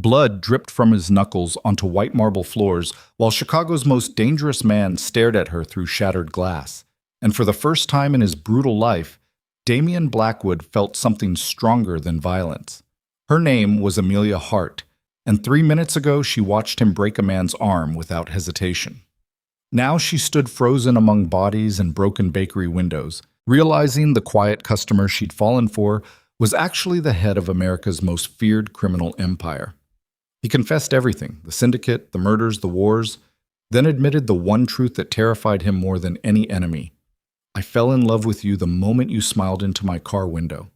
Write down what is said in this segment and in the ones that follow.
Blood dripped from his knuckles onto white marble floors while Chicago's most dangerous man stared at her through shattered glass. And for the first time in his brutal life, Damien Blackwood felt something stronger than violence. Her name was Emilia Hart, and 3 minutes ago she watched him break a man's arm without hesitation. Now she stood frozen among bodies and broken bakery windows, realizing the quiet customer she'd fallen for was actually the head of America's most feared criminal empire. He confessed everything, the syndicate, the murders, the wars, then admitted the one truth that terrified him more than any enemy. I fell in love with you the moment you smiled into my car window.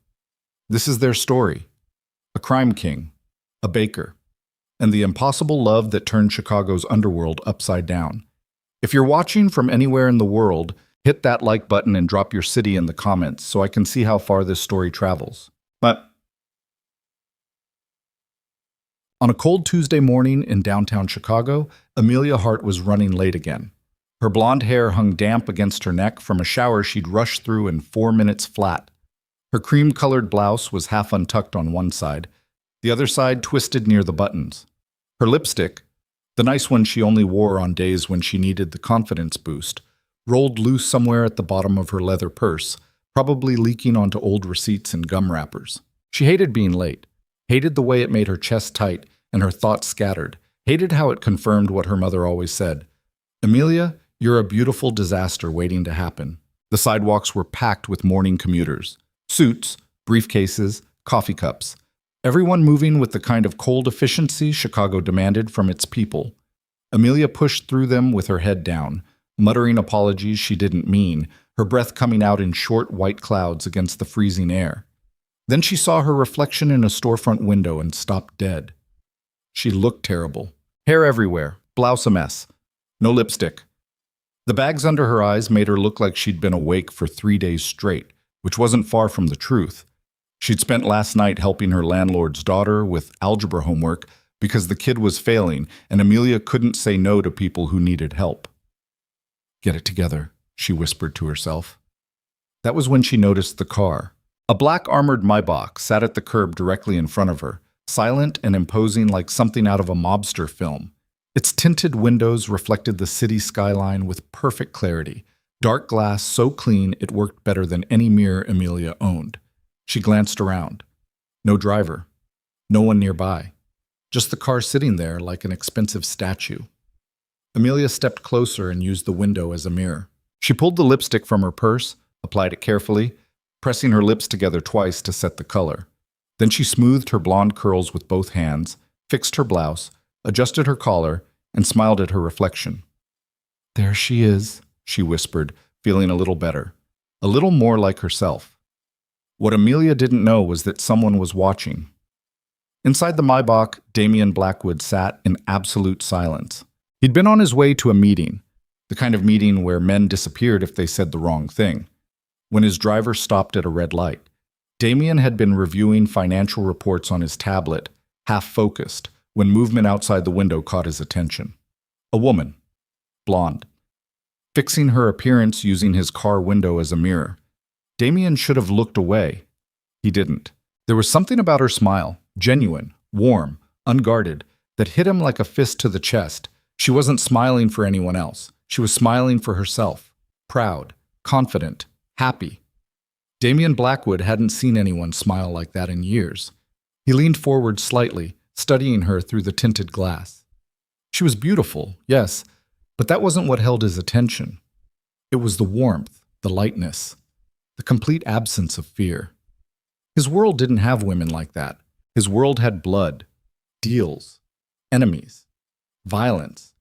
This is their story. A crime king, a baker, and the impossible love that turned Chicago's underworld upside down. If you're watching from anywhere in the world, hit that like button and drop your city in the comments so I can see how far this story travels. But on a cold Tuesday morning in downtown Chicago, Emilia Hart was running late again. Her blonde hair hung damp against her neck from a shower she'd rushed through in 4 minutes flat. Her cream-colored blouse was half untucked on one side, the other side twisted near the buttons. Her lipstick, the nice one she only wore on days when she needed the confidence boost, rolled loose somewhere at the bottom of her leather purse, probably leaking onto old receipts and gum wrappers. She hated being late, hated the way it made her chest tight and her thoughts scattered, hated how it confirmed what her mother always said. Emilia, you're a beautiful disaster waiting to happen. The sidewalks were packed with morning commuters. Suits, briefcases, coffee cups. Everyone moving with the kind of cold efficiency Chicago demanded from its people. Emilia pushed through them with her head down, muttering apologies she didn't mean, her breath coming out in short white clouds against the freezing air. Then she saw her reflection in a storefront window and stopped dead. She looked terrible. Hair everywhere, blouse a mess. No lipstick. The bags under her eyes made her look like she'd been awake for 3 days straight, which wasn't far from the truth. She'd spent last night helping her landlord's daughter with algebra homework because the kid was failing and Emilia couldn't say no to people who needed help. Get it together, she whispered to herself. That was when she noticed the car. A black armored Maybach sat at the curb directly in front of her, silent and imposing like something out of a mobster film. Its tinted windows reflected the city skyline with perfect clarity, dark glass so clean it worked better than any mirror Emilia owned. She glanced around. No driver. No one nearby. Just the car sitting there like an expensive statue. Emilia stepped closer and used the window as a mirror. She pulled the lipstick from her purse, applied it carefully, pressing her lips together twice to set the color. Then she smoothed her blonde curls with both hands, fixed her blouse, adjusted her collar, and smiled at her reflection. There she is, she whispered, feeling a little better, a little more like herself. What Emilia didn't know was that someone was watching. Inside the Maybach, Damien Blackwood sat in absolute silence. He'd been on his way to a meeting, the kind of meeting where men disappeared if they said the wrong thing. When his driver stopped at a red light, Damien had been reviewing financial reports on his tablet, half-focused, when movement outside the window caught his attention. A woman, blonde, fixing her appearance using his car window as a mirror. Damien should have looked away. He didn't. There was something about her smile, genuine, warm, unguarded, that hit him like a fist to the chest. She wasn't smiling for anyone else. She was smiling for herself, proud, confident, happy. Damien Blackwood hadn't seen anyone smile like that in years. He leaned forward slightly, studying her through the tinted glass. She was beautiful, yes, but that wasn't what held his attention. It was the warmth, the lightness, the complete absence of fear. His world didn't have women like that. His world had blood, deals, enemies, violence,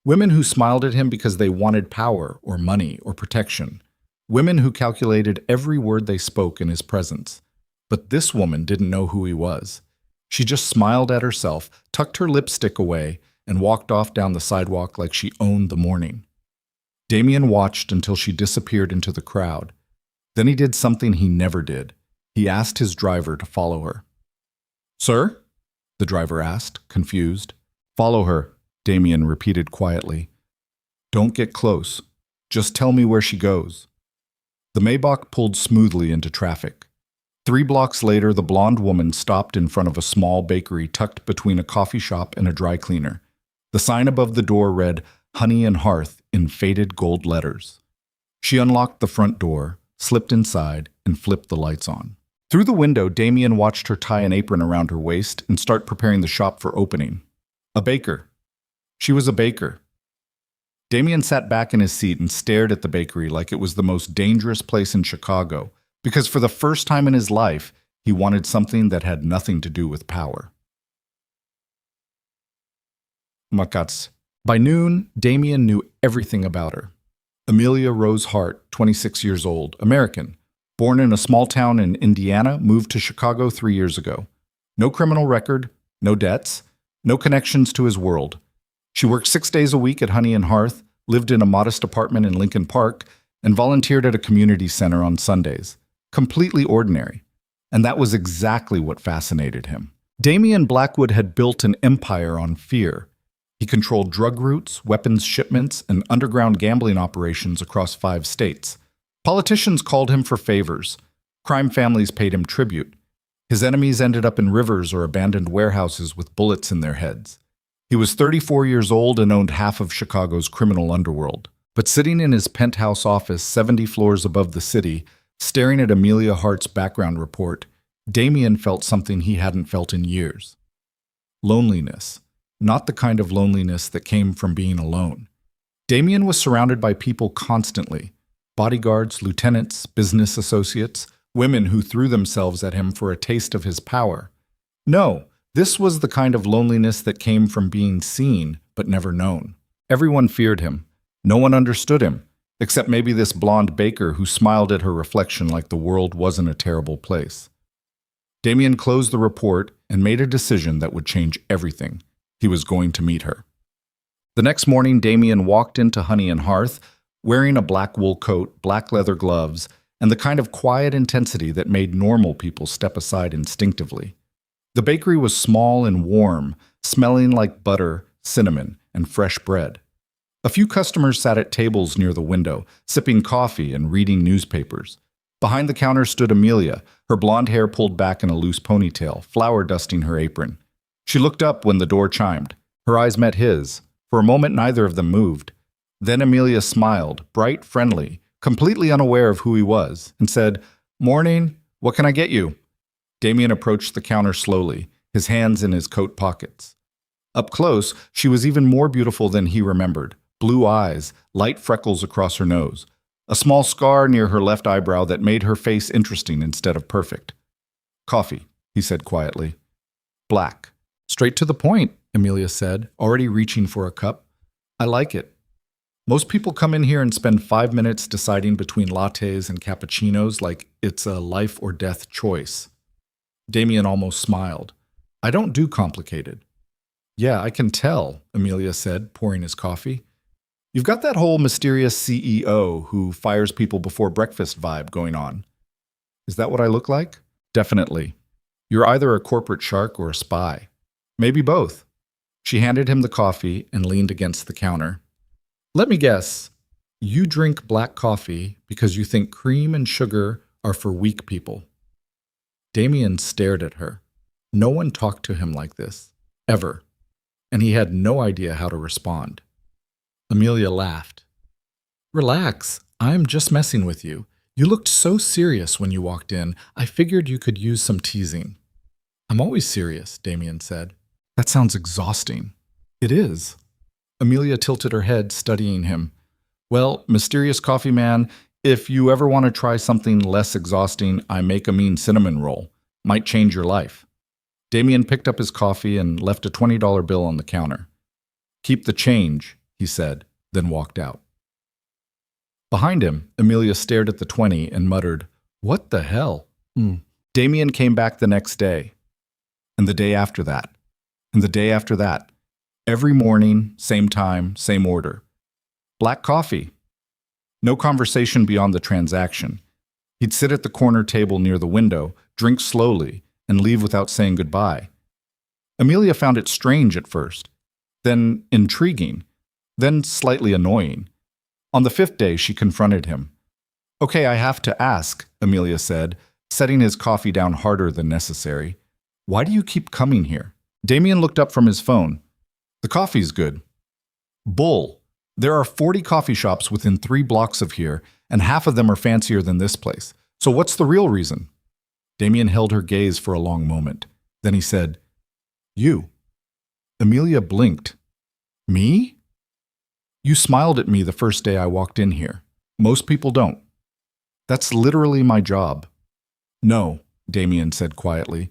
women who smiled at him because they wanted power or money or protection, women who calculated every word they spoke in his presence. But this woman didn't know who he was. She just smiled at herself, tucked her lipstick away, and walked off down the sidewalk like she owned the morning. Damien watched until she disappeared into the crowd. Then he did something he never did. He asked his driver to follow her. "Sir?" the driver asked, confused. "Follow her," Damien repeated quietly. "Don't get close. Just tell me where she goes." The Maybach pulled smoothly into traffic. 3 blocks later, the blonde woman stopped in front of a small bakery tucked between a coffee shop and a dry cleaner. The sign above the door read, "Honey and Hearth," in faded gold letters. She unlocked the front door, slipped inside, and flipped the lights on. Through the window, Damien watched her tie an apron around her waist and start preparing the shop for opening. A baker. She was a baker. Damien sat back in his seat and stared at the bakery like it was the most dangerous place in Chicago, because for the first time in his life, he wanted something that had nothing to do with power. Makats. By noon, Damien knew everything about her. Emilia Rose Hart, 26 years old, American. Born in a small town in Indiana, moved to Chicago 3 years ago. No criminal record, no debts, no connections to his world. She worked 6 days a week at Honey and Hearth, lived in a modest apartment in Lincoln Park, and volunteered at a community center on Sundays. Completely ordinary. And that was exactly what fascinated him. Damien Blackwood had built an empire on fear. He controlled drug routes, weapons shipments, and underground gambling operations across 5 states. Politicians called him for favors. Crime families paid him tribute. His enemies ended up in rivers or abandoned warehouses with bullets in their heads. He was 34 years old and owned half of Chicago's criminal underworld. But sitting in his penthouse office 70 floors above the city, staring at Emilia Hart's background report, Damien felt something he hadn't felt in years. Loneliness. Not the kind of loneliness that came from being alone. Damien was surrounded by people constantly. Bodyguards, lieutenants, business associates, women who threw themselves at him for a taste of his power. No, this was the kind of loneliness that came from being seen but never known. Everyone feared him. No one understood him, except maybe this blonde baker who smiled at her reflection like the world wasn't a terrible place. Damien closed the report and made a decision that would change everything. He was going to meet her. The next morning, Damien walked into Honey and Hearth, wearing a black wool coat, black leather gloves, and the kind of quiet intensity that made normal people step aside instinctively. The bakery was small and warm, smelling like butter, cinnamon, and fresh bread. A few customers sat at tables near the window, sipping coffee and reading newspapers. Behind the counter stood Emilia, her blonde hair pulled back in a loose ponytail, flour dusting her apron. She looked up when the door chimed. Her eyes met his. For a moment, neither of them moved. Then Emilia smiled, bright, friendly, completely unaware of who he was, and said, "Morning, what can I get you?" Damien approached the counter slowly, his hands in his coat pockets. Up close, she was even more beautiful than he remembered. Blue eyes, light freckles across her nose, a small scar near her left eyebrow that made her face interesting instead of perfect. "Coffee," he said quietly. "Black." "Straight to the point," Emilia said, already reaching for a cup. "I like it. Most people come in here and spend 5 minutes deciding between lattes and cappuccinos like it's a life or death choice." Damien almost smiled. "I don't do complicated." "Yeah, I can tell," Emilia said, pouring his coffee. "You've got that whole mysterious CEO who fires people before breakfast vibe going on." "Is that what I look like?" "Definitely. You're either a corporate shark or a spy. Maybe both." She handed him the coffee and leaned against the counter. "Let me guess. You drink black coffee because you think cream and sugar are for weak people." Damien stared at her. No one talked to him like this, ever, and he had no idea how to respond. Emilia laughed. "Relax, I'm just messing with you. You looked so serious when you walked in, I figured you could use some teasing." "I'm always serious," Damien said. "That sounds exhausting." "It is." Emilia tilted her head, studying him. "Well, mysterious coffee man, if you ever want to try something less exhausting, I make a mean cinnamon roll. Might change your life." Damien picked up his coffee and left a $20 bill on the counter. "Keep the change," he said, then walked out. Behind him, Emilia stared at the 20 and muttered, "What the hell?" Damien came back the next day, and the day after that, and the day after that. Every morning, same time, same order. Black coffee. No conversation beyond the transaction. He'd sit at the corner table near the window, drink slowly, and leave without saying goodbye. Emilia found it strange at first, then intriguing, then slightly annoying. On the 5th day, she confronted him. "Okay, I have to ask," Emilia said, setting his coffee down harder than necessary. Why do you keep coming here? Damien looked up from his phone. The coffee's good. Bull. There are 40 coffee shops within 3 blocks of here, and half of them are fancier than this place. So what's the real reason? Damien held her gaze for a long moment. Then he said, You. Emilia blinked. Me? You smiled at me the first day I walked in here. Most people don't. That's literally my job. No, Damien said quietly.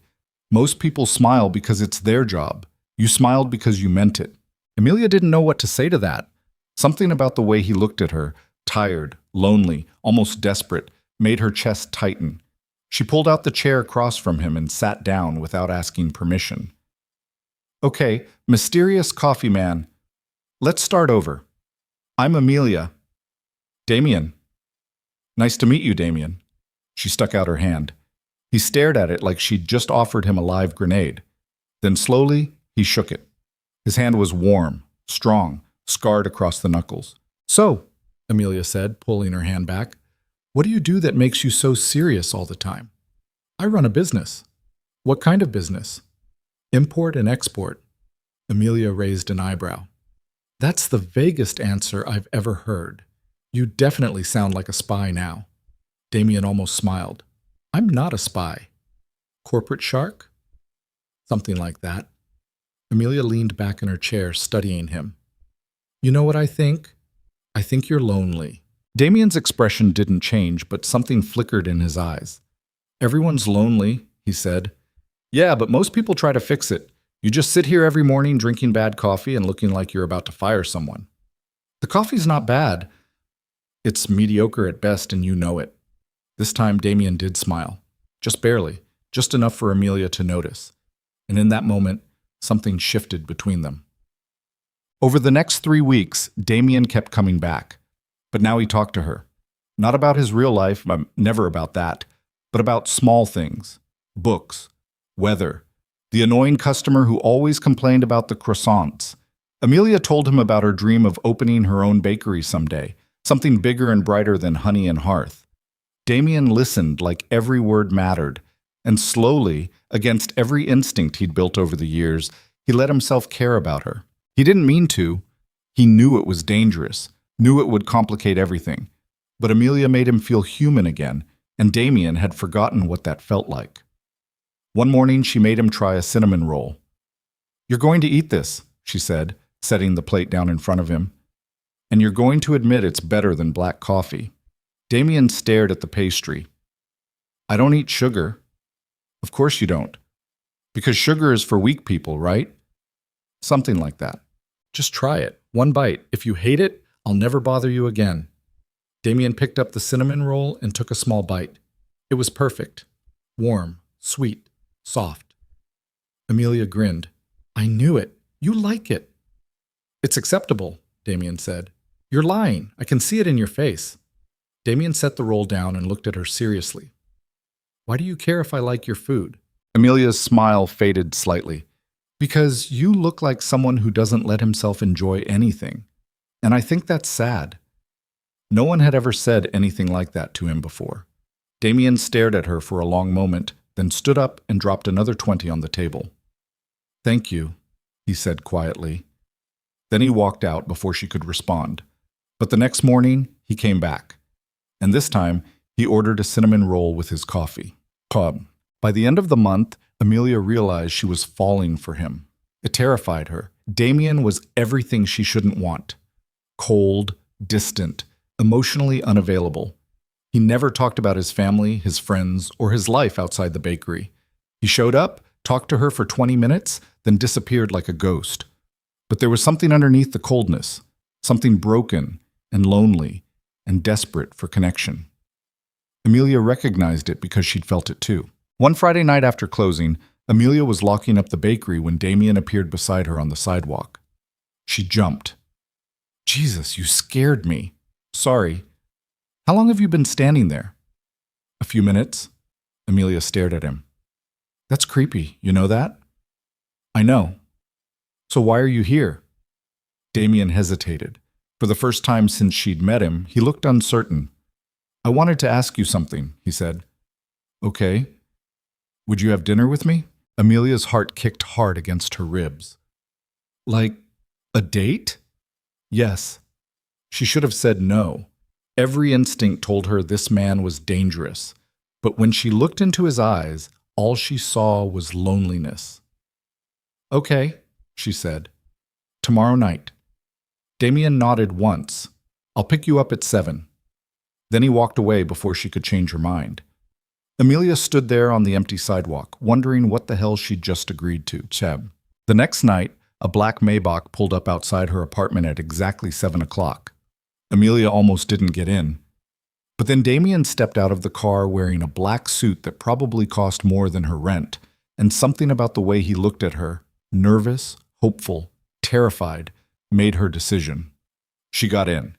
Most people smile because it's their job. You smiled because you meant it. Emilia didn't know what to say to that. Something about the way he looked at her, tired, lonely, almost desperate, made her chest tighten. She pulled out the chair across from him and sat down without asking permission. Okay, mysterious coffee man. Let's start over. I'm Emilia. Damien. Nice to meet you, Damien. She stuck out her hand. He stared at it like she'd just offered him a live grenade. Then slowly, he shook it. His hand was warm, strong, scarred across the knuckles. So, Emilia said, pulling her hand back, what do you do that makes you so serious all the time? I run a business. What kind of business? Import and export. Emilia raised an eyebrow. That's the vaguest answer I've ever heard. You definitely sound like a spy now. Damien almost smiled. I'm not a spy. Corporate shark? Something like that. Emilia leaned back in her chair, studying him. You know what I think? I think you're lonely. Damien's expression didn't change, but something flickered in his eyes. Everyone's lonely, he said. Yeah, but most people try to fix it. You just sit here every morning drinking bad coffee and looking like you're about to fire someone. The coffee's not bad. It's mediocre at best, and you know it. This time, Damien did smile. Just barely, just enough for Emilia to notice. And in that moment, something shifted between them. Over the next 3 weeks, Damien kept coming back. But now he talked to her. Not about his real life, never about that, but about small things. Books, weather, the annoying customer who always complained about the croissants. Emilia told him about her dream of opening her own bakery someday, something bigger and brighter than honey and hearth. Damien listened like every word mattered, and slowly, against every instinct he'd built over the years, he let himself care about her. He didn't mean to. He knew it was dangerous, knew it would complicate everything. But Emilia made him feel human again, and Damien had forgotten what that felt like. One morning, she made him try a cinnamon roll. You're going to eat this, she said, setting the plate down in front of him. And you're going to admit it's better than black coffee. Damien stared at the pastry. I don't eat sugar. Of course you don't. Because sugar is for weak people, right? Something like that. Just try it. One bite. If you hate it, I'll never bother you again. Damien picked up the cinnamon roll and took a small bite. It was perfect. Warm, sweet, soft. Emilia grinned. I knew it. You like it. It's acceptable, Damien said. You're lying. I can see it in your face. Damien set the roll down and looked at her seriously. Why do you care if I like your food? Emilia's smile faded slightly. Because you look like someone who doesn't let himself enjoy anything. And I think that's sad. No one had ever said anything like that to him before. Damien stared at her for a long moment, then stood up and dropped another 20 on the table. Thank you, he said quietly. Then he walked out before she could respond. But the next morning, he came back. And this time, he ordered a cinnamon roll with his coffee. By the end of the month, Emilia realized she was falling for him. It terrified her. Damien was everything she shouldn't want. Cold, distant, emotionally unavailable. He never talked about his family, his friends, or his life outside the bakery. He showed up, talked to her for 20 minutes, then disappeared like a ghost. But there was something underneath the coldness, something broken and lonely and desperate for connection. Emilia recognized it because she'd felt it too. One Friday night after closing, Emilia was locking up the bakery when Damien appeared beside her on the sidewalk. She jumped. Jesus, you scared me. Sorry. How long have you been standing there? A few minutes. Emilia stared at him. That's creepy, you know that? I know. So why are you here? Damien hesitated. For the first time since she'd met him, he looked uncertain. I wanted to ask you something, he said. Okay. Would you have dinner with me? Emilia's heart kicked hard against her ribs. Like a date? Yes. She should have said no. Every instinct told her this man was dangerous. But when she looked into his eyes, all she saw was loneliness. Okay, she said. Tomorrow night. Damien nodded once. I'll pick you up at 7. Then he walked away before she could change her mind. Emilia stood there on the empty sidewalk, wondering what the hell she'd just agreed to. Cheb. The next night, a black Maybach pulled up outside her apartment at exactly 7 o'clock. Emilia almost didn't get in. But then Damien stepped out of the car wearing a black suit that probably cost more than her rent, and something about the way he looked at her, nervous, hopeful, terrified, made her decision. She got in.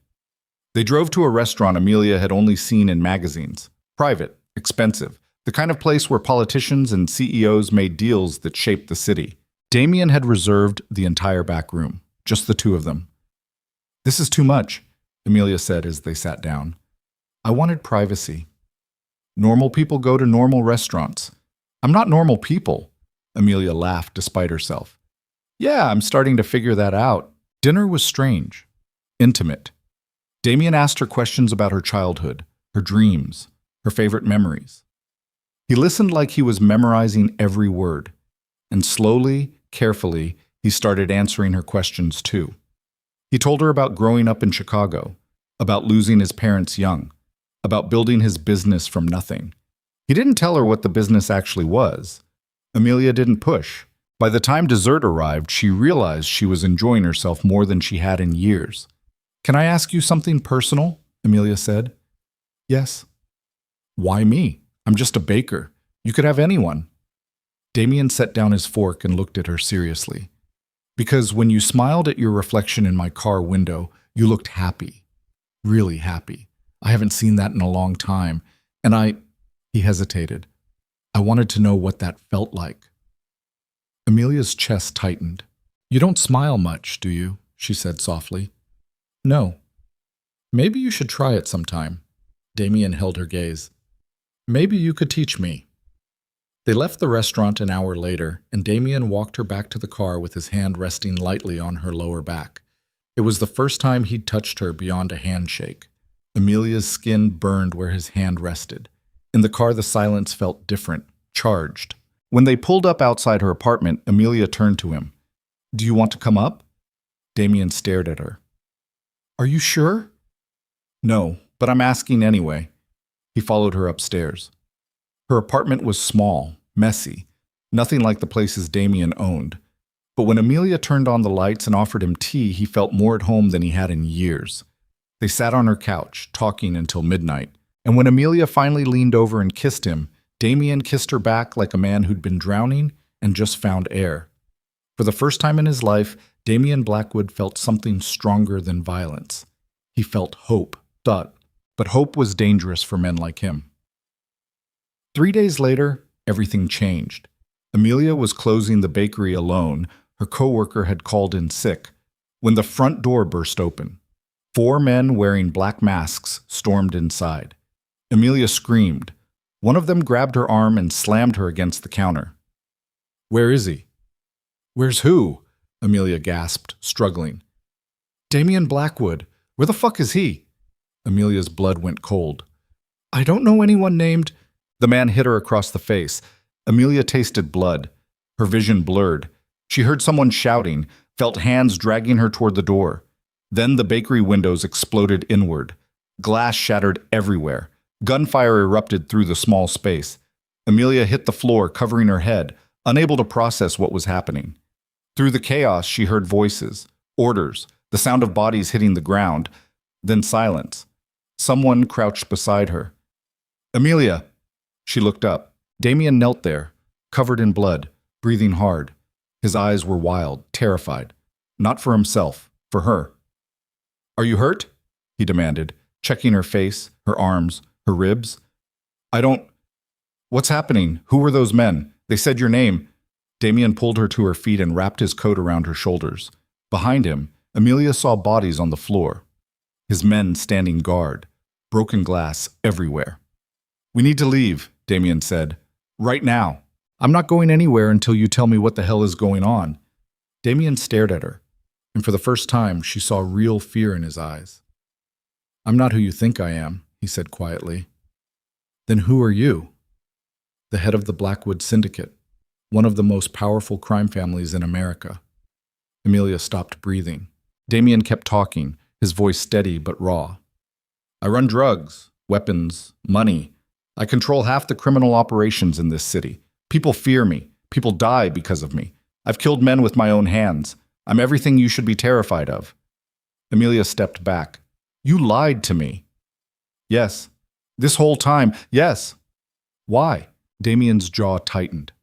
They drove to a restaurant Emilia had only seen in magazines. Private, expensive, the kind of place where politicians and CEOs made deals that shaped the city. Damien had reserved the entire back room, just the two of them. This is too much, Emilia said as they sat down. I wanted privacy. Normal people go to normal restaurants. I'm not normal people, Emilia laughed despite herself. Yeah, I'm starting to figure that out. Dinner was strange, intimate. Damien asked her questions about her childhood, her dreams, her favorite memories. He listened like he was memorizing every word, and slowly, carefully, he started answering her questions too. He told her about growing up in Chicago, about losing his parents young, about building his business from nothing. He didn't tell her what the business actually was. Emilia didn't push. By the time dessert arrived, she realized she was enjoying herself more than she had in years. Can I ask you something personal? Emilia said. Yes. Why me? I'm just a baker. You could have anyone. Damien set down his fork and looked at her seriously. Because when you smiled at your reflection in my car window, you looked happy. Really happy. I haven't seen that in a long time. And he hesitated. I wanted to know what that felt like. Emilia's chest tightened. You don't smile much, do you? She said softly. No. Maybe you should try it sometime. Damien held her gaze. Maybe you could teach me. They left the restaurant an hour later, and Damien walked her back to the car with his hand resting lightly on her lower back. It was the first time he'd touched her beyond a handshake. Emilia's skin burned where his hand rested. In the car, the silence felt different, charged. When they pulled up outside her apartment, Emilia turned to him. Do you want to come up? Damien stared at her. Are you sure? No, but I'm asking anyway. He followed her upstairs. Her apartment was small, messy, nothing like the places Damien owned. But when Emilia turned on the lights and offered him tea, he felt more at home than he had in years. They sat on her couch, talking until midnight, and when Emilia finally leaned over and kissed him, Damien kissed her back like a man who'd been drowning and just found air. For the first time in his life, Damien Blackwood felt something stronger than violence. He felt hope, but hope was dangerous for men like him. 3 days later, everything changed. Emilia was closing the bakery alone. Her coworker had called in sick when the front door burst open. 4 men wearing black masks stormed inside. Emilia screamed. One of them grabbed her arm and slammed her against the counter. Where is he? Where's who? Emilia gasped, struggling. Damien Blackwood. Where the fuck is he? Emilia's blood went cold. I don't know anyone named... The man hit her across the face. Emilia tasted blood. Her vision blurred. She heard someone shouting, felt hands dragging her toward the door. Then the bakery windows exploded inward. Glass shattered everywhere. Gunfire erupted through the small space. Emilia hit the floor, covering her head, unable to process what was happening. Through the chaos, she heard voices, orders, the sound of bodies hitting the ground, then silence. Someone crouched beside her. Emilia! She looked up. Damien knelt there, covered in blood, breathing hard. His eyes were wild, terrified. Not for himself, for her. Are you hurt? He demanded, checking her face, her arms, her ribs. I don't... What's happening? Who were those men? They said your name. Damien pulled her to her feet and wrapped his coat around her shoulders. Behind him, Emilia saw bodies on the floor. His men standing guard. Broken glass everywhere. We need to leave, Damien said. Right now. I'm not going anywhere until you tell me what the hell is going on. Damien stared at her, and for the first time she saw real fear in his eyes. I'm not who you think I am, he said quietly. Then who are you? The head of the Blackwood syndicate, one of the most powerful crime families in America. Emilia stopped breathing. Damien kept talking, his voice steady but raw. I run drugs, weapons, money. I control half the criminal operations in this city. People fear me. People die because of me. I've killed men with my own hands. I'm everything you should be terrified of. Emilia stepped back. You lied to me. Yes. This whole time, yes. Why? Damien's jaw tightened.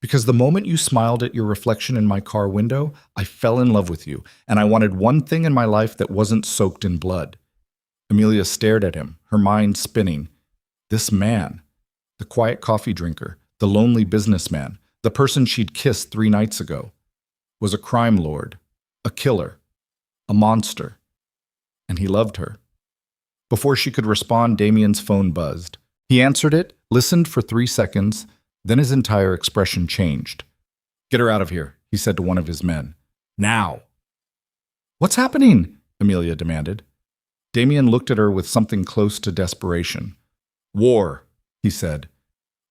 Because the moment you smiled at your reflection in my car window, I fell in love with you, and I wanted one thing in my life that wasn't soaked in blood. Emilia stared at him, her mind spinning. This man, the quiet coffee drinker, the lonely businessman, the person she'd kissed 3 nights ago, was a crime lord, a killer, a monster. And he loved her. Before she could respond, Damien's phone buzzed. He answered it, listened for 3 seconds, then his entire expression changed. Get her out of here, he said to one of his men. Now. What's happening? Emilia demanded. Damien looked at her with something close to desperation. War, he said.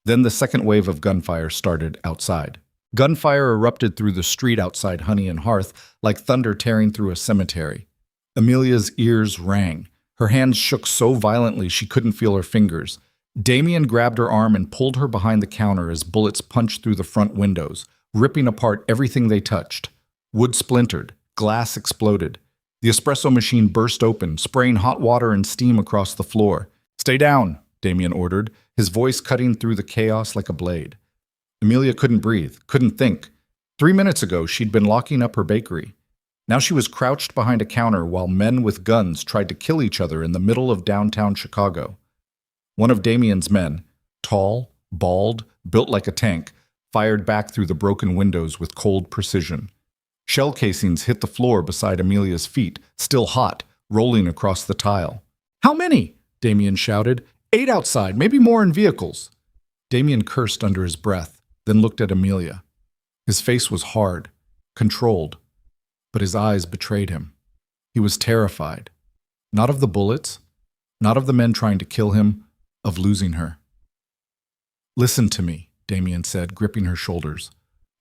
Then the second wave of gunfire started outside. Gunfire erupted through the street outside Honey and Hearth like thunder tearing through a cemetery. Emilia's ears rang. Her hands shook so violently she couldn't feel her fingers. Damien grabbed her arm and pulled her behind the counter as bullets punched through the front windows, ripping apart everything they touched. Wood splintered. Glass exploded. The espresso machine burst open, spraying hot water and steam across the floor. Stay down, Damien ordered, his voice cutting through the chaos like a blade. Emilia couldn't breathe, couldn't think. 3 minutes ago, she'd been locking up her bakery. Now she was crouched behind a counter while men with guns tried to kill each other in the middle of downtown Chicago. One of Damien's men, tall, bald, built like a tank, fired back through the broken windows with cold precision. Shell casings hit the floor beside Emilia's feet, still hot, rolling across the tile. How many? Damien shouted. 8 outside, maybe more in vehicles. Damien cursed under his breath, then looked at Emilia. His face was hard, controlled, but his eyes betrayed him. He was terrified. Not of the bullets, not of the men trying to kill him, of losing her. Listen to me, Damien said, gripping her shoulders.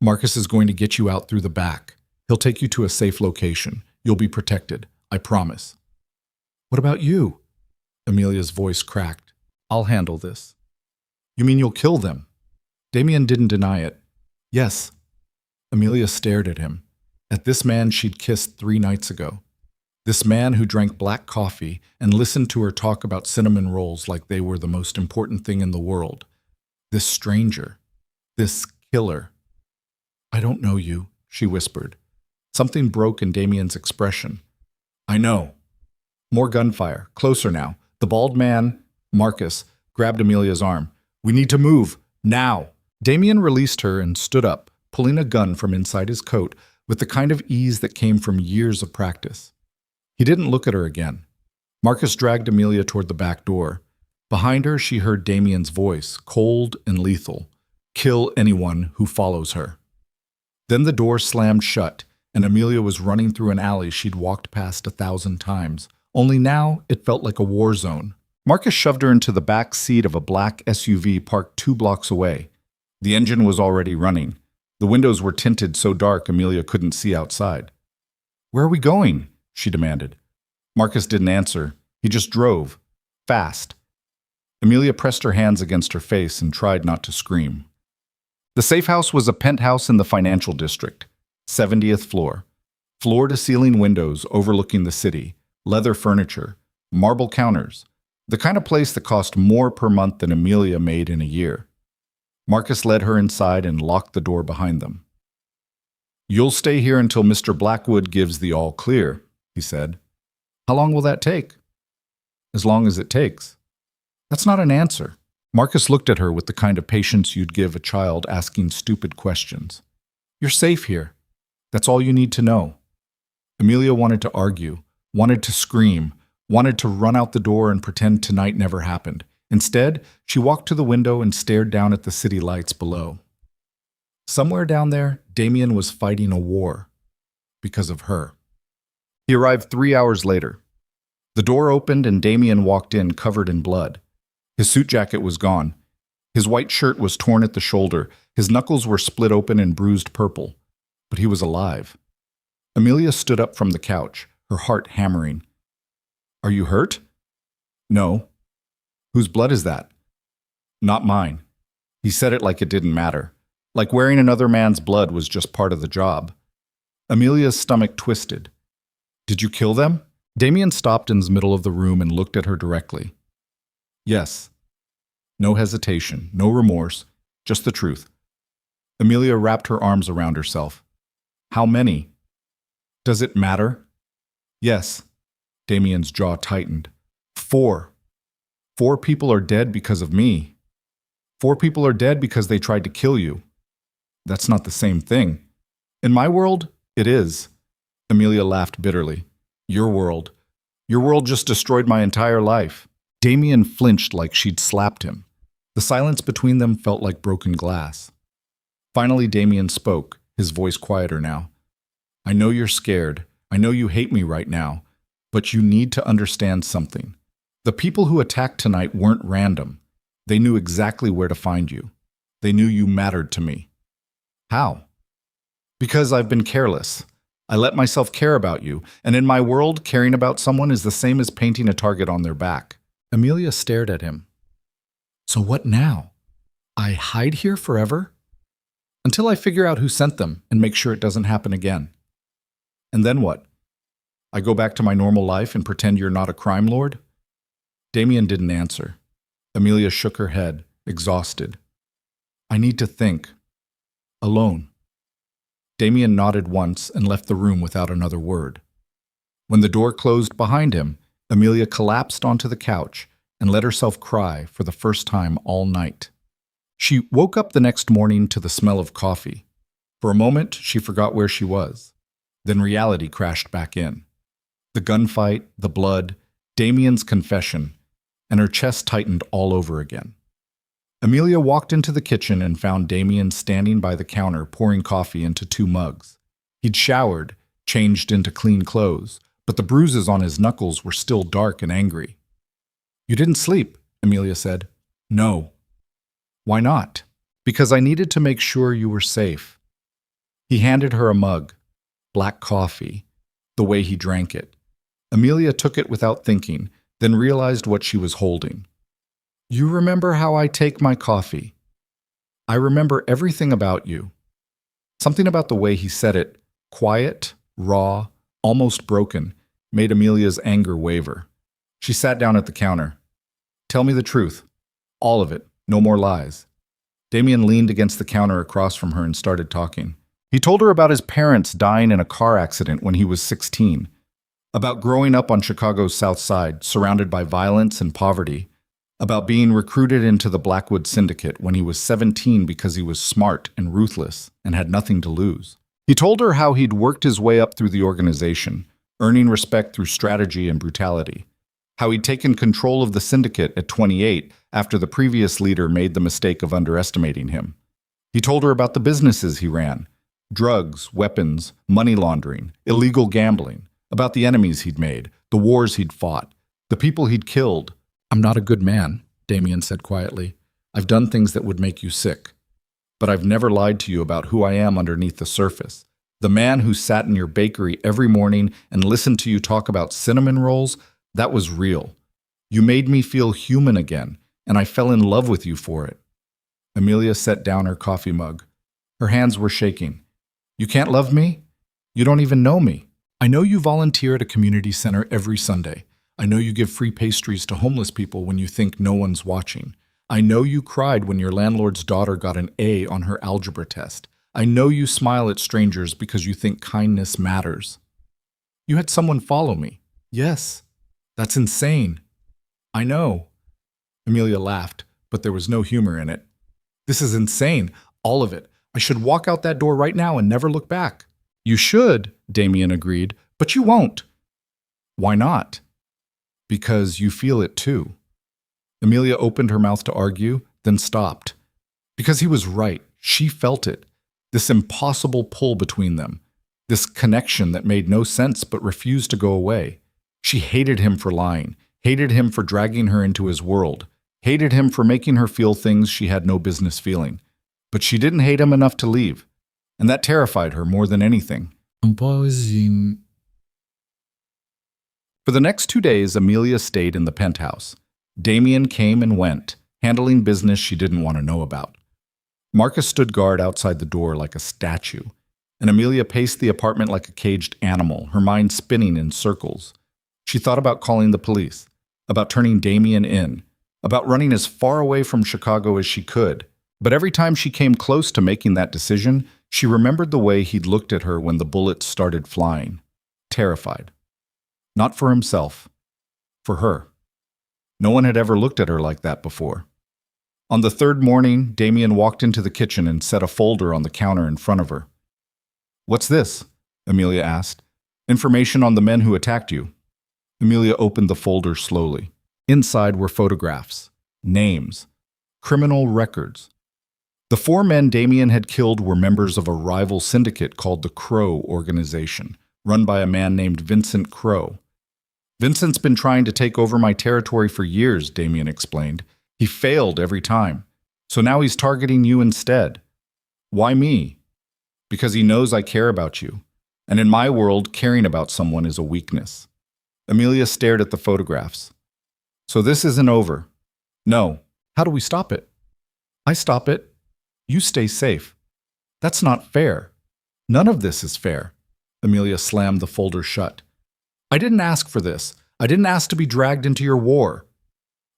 Marcus is going to get you out through the back. He'll take you to a safe location. You'll be protected, I promise. What about you? Emilia's voice cracked. I'll handle this. You mean you'll kill them? Damien didn't deny it. Yes. Emilia stared at him, at this man she'd kissed 3 nights ago. This man who drank black coffee and listened to her talk about cinnamon rolls like they were the most important thing in the world. This stranger. This killer. I don't know you, she whispered. Something broke in Damien's expression. I know. More gunfire. Closer now. The bald man, Marcus, grabbed Emilia's arm. We need to move. Now. Damien released her and stood up, pulling a gun from inside his coat with the kind of ease that came from years of practice. He didn't look at her again. Marcus dragged Emilia toward the back door. Behind her, she heard Damien's voice, cold and lethal. Kill anyone who follows her. Then the door slammed shut, and Emilia was running through an alley she'd walked past 1,000 times. Only now, it felt like a war zone. Marcus shoved her into the back seat of a black SUV parked 2 blocks away. The engine was already running. The windows were tinted so dark Emilia couldn't see outside. Where are we going? She demanded. Marcus didn't answer. He just drove. Fast. Emilia pressed her hands against her face and tried not to scream. The safe house was a penthouse in the financial district, 70th floor. Floor-to-ceiling windows overlooking the city, leather furniture, marble counters, the kind of place that cost more per month than Emilia made in a year. Marcus led her inside and locked the door behind them. You'll stay here until Mr. Blackwood gives the all clear, he said. How long will that take? As long as it takes. That's not an answer. Marcus looked at her with the kind of patience you'd give a child asking stupid questions. You're safe here. That's all you need to know. Emilia wanted to argue, wanted to scream, wanted to run out the door and pretend tonight never happened. Instead, she walked to the window and stared down at the city lights below. Somewhere down there, Damien was fighting a war. Because of her. He arrived 3 hours later. The door opened and Damien walked in covered in blood. His suit jacket was gone. His white shirt was torn at the shoulder. His knuckles were split open and bruised purple. But he was alive. Emilia stood up from the couch, her heart hammering. "Are you hurt?" "No." "Whose blood is that?" "Not mine." He said it like it didn't matter. Like wearing another man's blood was just part of the job. Emilia's stomach twisted. "Did you kill them?" Damien stopped in the middle of the room and looked at her directly. "Yes." No hesitation, no remorse, just the truth. Emilia wrapped her arms around herself. "How many?" "Does it matter?" "Yes." Damien's jaw tightened. 4. 4 people are dead because of me. 4 people are dead because they tried to kill you. That's not the same thing. In my world, it is. Emilia laughed bitterly. Your world. Your world just destroyed my entire life. Damien flinched like she'd slapped him. The silence between them felt like broken glass. Finally, Damien spoke, his voice quieter now. "I know you're scared. I know you hate me right now. But you need to understand something. The people who attacked tonight weren't random. They knew exactly where to find you. They knew you mattered to me." "How?" "Because I've been careless. I let myself care about you, and in my world, caring about someone is the same as painting a target on their back." Emilia stared at him. "So what now? I hide here forever? Until I figure out who sent them and make sure it doesn't happen again. And then what? I go back to my normal life and pretend you're not a crime lord?" Damien didn't answer. Emilia shook her head, exhausted. "I need to think. Alone." Damien nodded once and left the room without another word. When the door closed behind him, Emilia collapsed onto the couch and let herself cry for the first time all night. She woke up the next morning to the smell of coffee. For a moment, she forgot where she was. Then reality crashed back in. The gunfight, the blood, Damien's confession, and her chest tightened all over again. Emilia walked into the kitchen and found Damien standing by the counter pouring coffee into 2 mugs. He'd showered, changed into clean clothes, but the bruises on his knuckles were still dark and angry. "You didn't sleep," Emilia said. "No." "Why not?" "Because I needed to make sure you were safe." He handed her a mug. Black coffee. The way he drank it. Emilia took it without thinking, then realized what she was holding. "You remember how I take my coffee. I remember everything about you." Something about the way he said it, quiet, raw, almost broken, made Emilia's anger waver. She sat down at the counter. "Tell me the truth. All of it. No more lies." Damien leaned against the counter across from her and started talking. He told her about his parents dying in a car accident when he was 16, about growing up on Chicago's South Side, surrounded by violence and poverty, about being recruited into the Blackwood syndicate when he was 17 because he was smart and ruthless and had nothing to lose. He told her how he'd worked his way up through the organization, earning respect through strategy and brutality, how he'd taken control of the syndicate at 28 after the previous leader made the mistake of underestimating him. He told her about the businesses he ran, drugs, weapons, money laundering, illegal gambling, about the enemies he'd made, the wars he'd fought, the people he'd killed. "I'm not a good man," Damien said quietly. "I've done things that would make you sick. But I've never lied to you about who I am underneath the surface. The man who sat in your bakery every morning and listened to you talk about cinnamon rolls, that was real. You made me feel human again, and I fell in love with you for it." Emilia set down her coffee mug. Her hands were shaking. "You can't love me? You don't even know me. I know you volunteer at a community center every Sunday. I know you give free pastries to homeless people when you think no one's watching. I know you cried when your landlord's daughter got an A on her algebra test. I know you smile at strangers because you think kindness matters. You had someone follow me. Yes, that's insane. I know." Emilia laughed, but there was no humor in it. "This is insane, all of it. I should walk out that door right now and never look back." "You should," Damien agreed, "but you won't." "Why not?" "Because you feel it too." Emilia opened her mouth to argue, then stopped. Because he was right. She felt it. This impossible pull between them. This connection that made no sense but refused to go away. She hated him for lying, hated him for dragging her into his world, hated him for making her feel things she had no business feeling. But she didn't hate him enough to leave, and that terrified her more than anything. For the next 2 days, Emilia stayed in the penthouse. Damien came and went, handling business she didn't want to know about. Marcus stood guard outside the door like a statue, and Emilia paced the apartment like a caged animal, her mind spinning in circles. She thought about calling the police, about turning Damien in, about running as far away from Chicago as she could. But every time she came close to making that decision, she remembered the way he'd looked at her when the bullets started flying. Terrified. Not for himself. For her. No one had ever looked at her like that before. On the third morning, Damien walked into the kitchen and set a folder on the counter in front of her. "What's this?" Emilia asked. "Information on the men who attacked you." Emilia opened the folder slowly. Inside were photographs, names, criminal records. The 4 men Damien had killed were members of a rival syndicate called the Crow Organization, run by a man named Vincent Crow. "Vincent's been trying to take over my territory for years," Damien explained. "He failed every time. So now he's targeting you instead." "Why me?" "Because he knows I care about you. And in my world, caring about someone is a weakness." Emilia stared at the photographs. "So this isn't over." "No. How do we stop it?" "I stop it. You stay safe." "That's not fair. None of this is fair." Emilia slammed the folder shut. "I didn't ask for this. I didn't ask to be dragged into your war."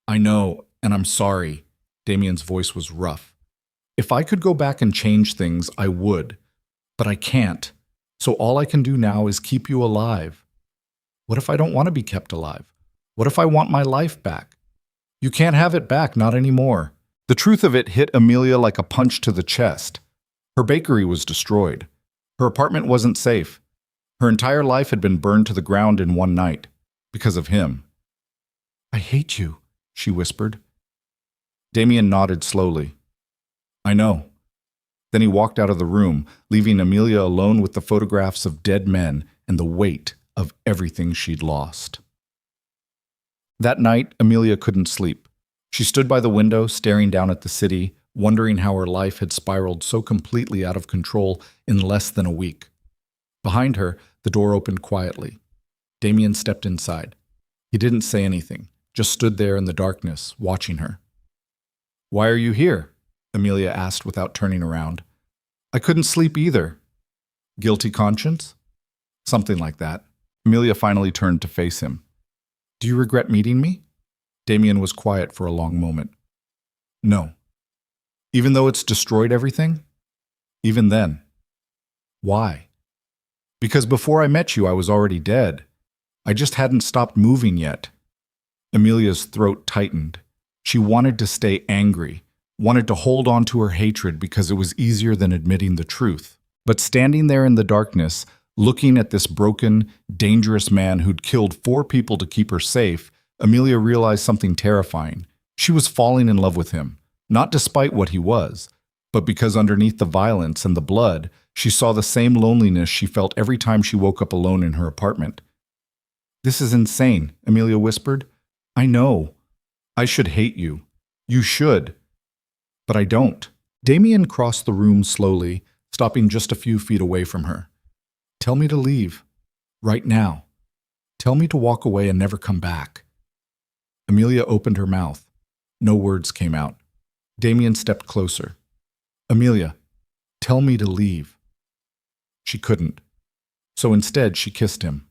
"I know, and I'm sorry." Damien's voice was rough. "If I could go back and change things, I would. But I can't. So all I can do now is keep you alive." "What if I don't want to be kept alive? What if I want my life back?" "You can't have it back, not anymore." The truth of it hit Emilia like a punch to the chest. Her bakery was destroyed. Her apartment wasn't safe. Her entire life had been burned to the ground in one night. Because of him. "I hate you," she whispered. Damien nodded slowly. "I know." Then he walked out of the room, leaving Emilia alone with the photographs of dead men and the weight of everything she'd lost. That night, Emilia couldn't sleep. She stood by the window, staring down at the city, wondering how her life had spiraled so completely out of control in less than a week. Behind her, the door opened quietly. Damien stepped inside. He didn't say anything, just stood there in the darkness, watching her. "Why are you here?" Emilia asked without turning around. "I couldn't sleep either." "Guilty conscience?" "Something like that." Emilia finally turned to face him. "Do you regret meeting me?" Damien was quiet for a long moment. "No." "Even though it's destroyed everything?" "Even then." "Why?" "Because before I met you, I was already dead. I just hadn't stopped moving yet." Emilia's throat tightened. She wanted to stay angry, wanted to hold on to her hatred because it was easier than admitting the truth. But standing there in the darkness, looking at this broken, dangerous man who'd killed 4 people to keep her safe, Emilia realized something terrifying. She was falling in love with him, not despite what he was, but because underneath the violence and the blood, she saw the same loneliness she felt every time she woke up alone in her apartment. "This is insane," Emilia whispered. "I know. I should hate you. You should. But I don't." Damien crossed the room slowly, stopping just a few feet away from her. "Tell me to leave. Right now. Tell me to walk away and never come back." Emilia opened her mouth. No words came out. Damien stepped closer. "Emilia, tell me to leave." She couldn't. So instead, she kissed him.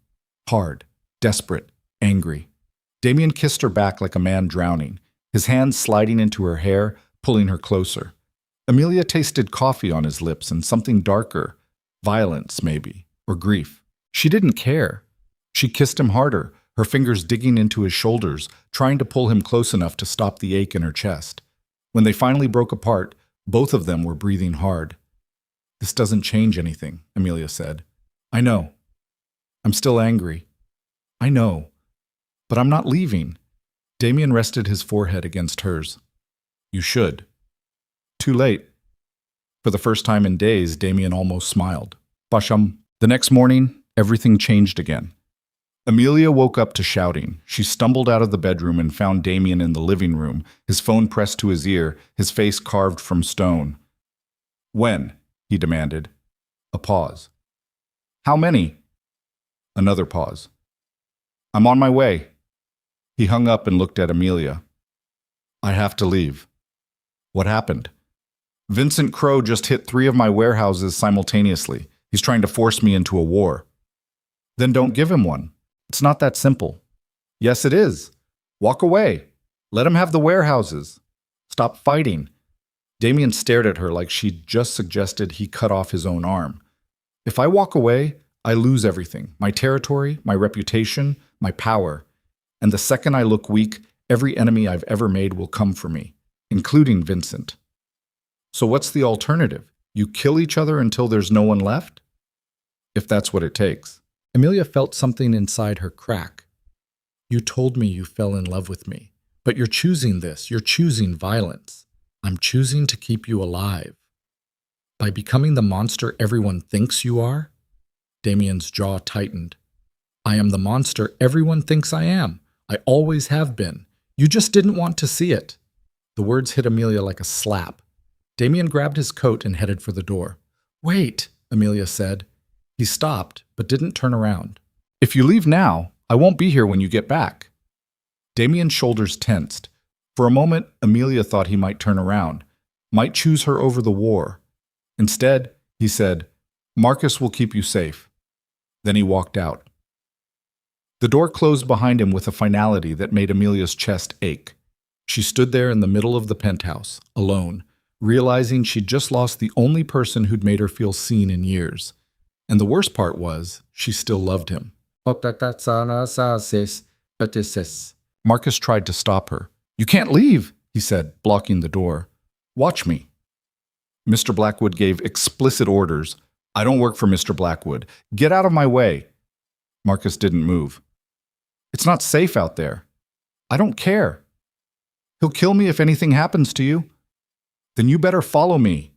Hard, desperate, angry. Damien kissed her back like a man drowning, his hands sliding into her hair, pulling her closer. Emilia tasted coffee on his lips and something darker, violence maybe, or grief. She didn't care. She kissed him harder, her fingers digging into his shoulders, trying to pull him close enough to stop the ache in her chest. When they finally broke apart, both of them were breathing hard. "This doesn't change anything," Emilia said. "I know. I'm still angry. I know. But I'm not leaving." Damien rested his forehead against hers. You should. Too late. For the first time in days, Damien almost smiled. Basham. The next morning, everything changed again. Emilia woke up to shouting. She stumbled out of the bedroom and found Damien in the living room, his phone pressed to his ear, his face carved from stone. When? He demanded. A pause. How many? Another pause. I'm on my way. He hung up and looked at Emilia. I have to leave. What happened? Vincent Crow just hit 3 of my warehouses simultaneously. He's trying to force me into a war. Then don't give him one. It's not that simple. Yes, it is. Walk away. Let him have the warehouses. Stop fighting. Damien stared at her like she'd just suggested he cut off his own arm. If I walk away, I lose everything. My territory, my reputation, my power. And the second I look weak, every enemy I've ever made will come for me, including Vincent. So what's the alternative? You kill each other until there's no one left? If that's what it takes. Emilia felt something inside her crack. You told me you fell in love with me, but you're choosing this. You're choosing violence. I'm choosing to keep you alive. By becoming the monster everyone thinks you are? Damien's jaw tightened. I am the monster everyone thinks I am. I always have been. You just didn't want to see it. The words hit Emilia like a slap. Damien grabbed his coat and headed for the door. Wait, Emilia said. He stopped, but didn't turn around. If you leave now, I won't be here when you get back. Damien's shoulders tensed. For a moment, Emilia thought he might turn around, might choose her over the war. Instead, he said, Marcus will keep you safe. Then he walked out. The door closed behind him with a finality that made Emilia's chest ache. She stood there in the middle of the penthouse, alone, realizing she'd just lost the only person who'd made her feel seen in years. And the worst part was, she still loved him. Marcus tried to stop her. You can't leave, he said, blocking the door. Watch me. Mr. Blackwood gave explicit orders. I don't work for Mr. Blackwood. Get out of my way. Marcus didn't move. It's not safe out there. I don't care. He'll kill me if anything happens to you. Then you better follow me.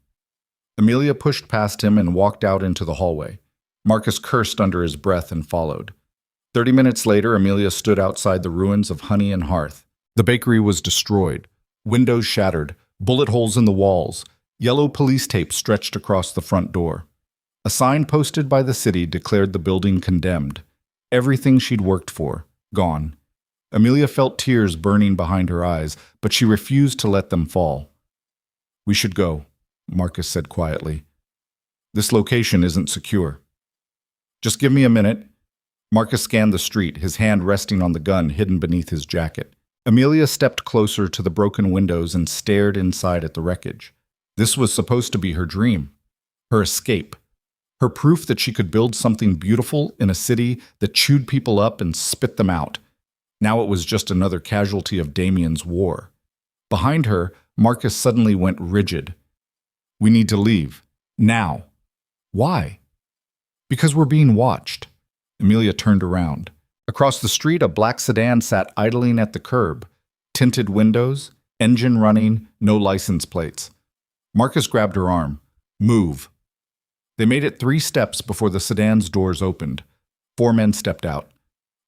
Emilia pushed past him and walked out into the hallway. Marcus cursed under his breath and followed. 30 minutes later, Emilia stood outside the ruins of Honey and Hearth. The bakery was destroyed. Windows shattered, bullet holes in the walls. Yellow police tape stretched across the front door. A sign posted by the city declared the building condemned. Everything she'd worked for, gone. Emilia felt tears burning behind her eyes, but she refused to let them fall. We should go, Marcus said quietly. This location isn't secure. Just give me a minute. Marcus scanned the street, his hand resting on the gun hidden beneath his jacket. Emilia stepped closer to the broken windows and stared inside at the wreckage. This was supposed to be her dream, her escape, her proof that she could build something beautiful in a city that chewed people up and spit them out. Now it was just another casualty of Damien's war. Behind her, Marcus suddenly went rigid. We need to leave. Now. Why? Because we're being watched. Emilia turned around. Across the street, a black sedan sat idling at the curb. Tinted windows, engine running, no license plates. Marcus grabbed her arm. Move. They made it 3 steps before the sedan's doors opened. 4 men stepped out.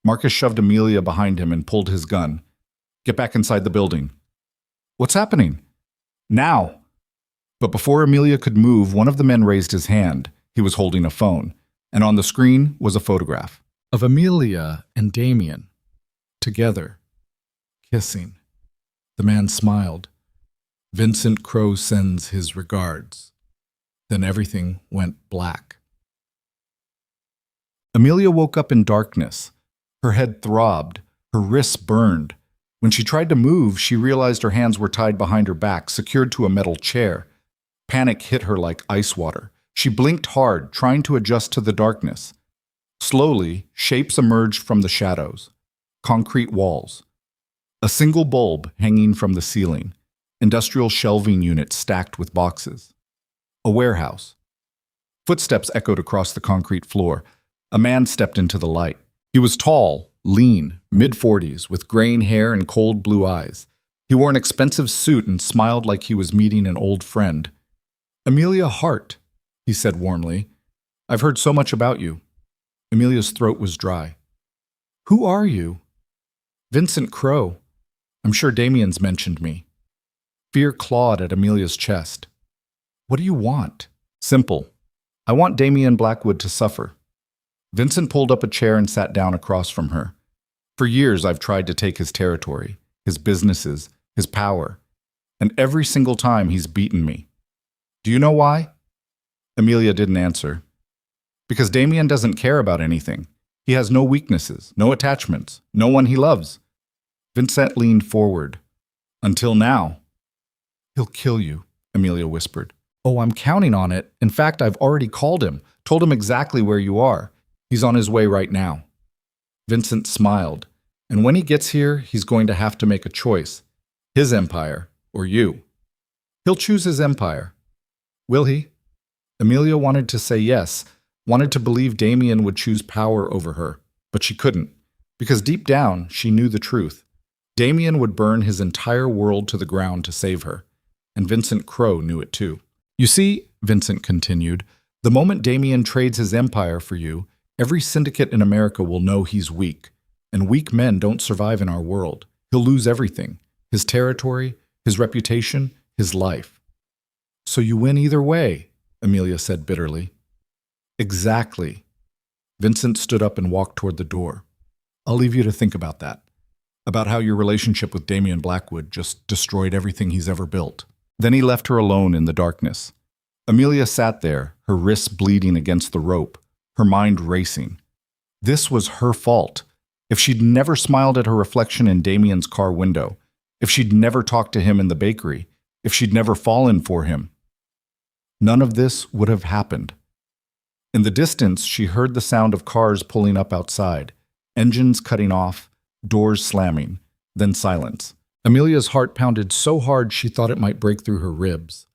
Marcus shoved Emilia behind him and pulled his gun. Get back inside the building. What's happening? Now. But before Emilia could move, one of the men raised his hand. He was holding a phone, and on the screen was a photograph of Emilia and Damien, together, kissing. The man smiled. Vincent Crow sends his regards. Then everything went black. Emilia woke up in darkness. Her head throbbed, her wrists burned. When she tried to move, she realized her hands were tied behind her back, secured to a metal chair. Panic hit her like ice water. She blinked hard, trying to adjust to the darkness. Slowly, shapes emerged from the shadows. Concrete walls. A single bulb hanging from the ceiling. Industrial shelving units stacked with boxes. A warehouse. Footsteps echoed across the concrete floor. A man stepped into the light. He was tall, lean, mid-40s, with graying hair and cold blue eyes. He wore an expensive suit and smiled like he was meeting an old friend. "Emilia Hart," he said warmly. "I've heard so much about you." Emilia's throat was dry. "Who are you?" "Vincent Crowe. I'm sure Damien's mentioned me." Fear clawed at Emilia's chest. "What do you want?" "Simple. I want Damien Blackwood to suffer." Vincent pulled up a chair and sat down across from her. "For years I've tried to take his territory, his businesses, his power, and every single time he's beaten me. Do you know why?" Emilia didn't answer. "Because Damien doesn't care about anything. He has no weaknesses, no attachments, no one he loves." Vincent leaned forward. "Until now." "He'll kill you," Emilia whispered. "Oh, I'm counting on it. In fact, I've already called him, told him exactly where you are. He's on his way right now." Vincent smiled. "And when he gets here, he's going to have to make a choice. His empire, or you." "He'll choose his empire." "Will he?" Emilia wanted to say yes, wanted to believe Damien would choose power over her, but she couldn't, because deep down she knew the truth. Damien would burn his entire world to the ground to save her, and Vincent Crowe knew it too. "You see," Vincent continued, "the moment Damien trades his empire for you, every syndicate in America will know he's weak, and weak men don't survive in our world. He'll lose everything, his territory, his reputation, his life." "So you win either way," Emilia said bitterly. "Exactly." Vincent stood up and walked toward the door. "I'll leave you to think about that, about how your relationship with Damien Blackwood just destroyed everything he's ever built." Then he left her alone in the darkness. Emilia sat there, her wrists bleeding against the rope, her mind racing. This was her fault. If she'd never smiled at her reflection in Damien's car window, if she'd never talked to him in the bakery, if she'd never fallen for him, none of this would have happened. In the distance, she heard the sound of cars pulling up outside, engines cutting off, doors slamming, then silence. Emilia's heart pounded so hard she thought it might break through her ribs.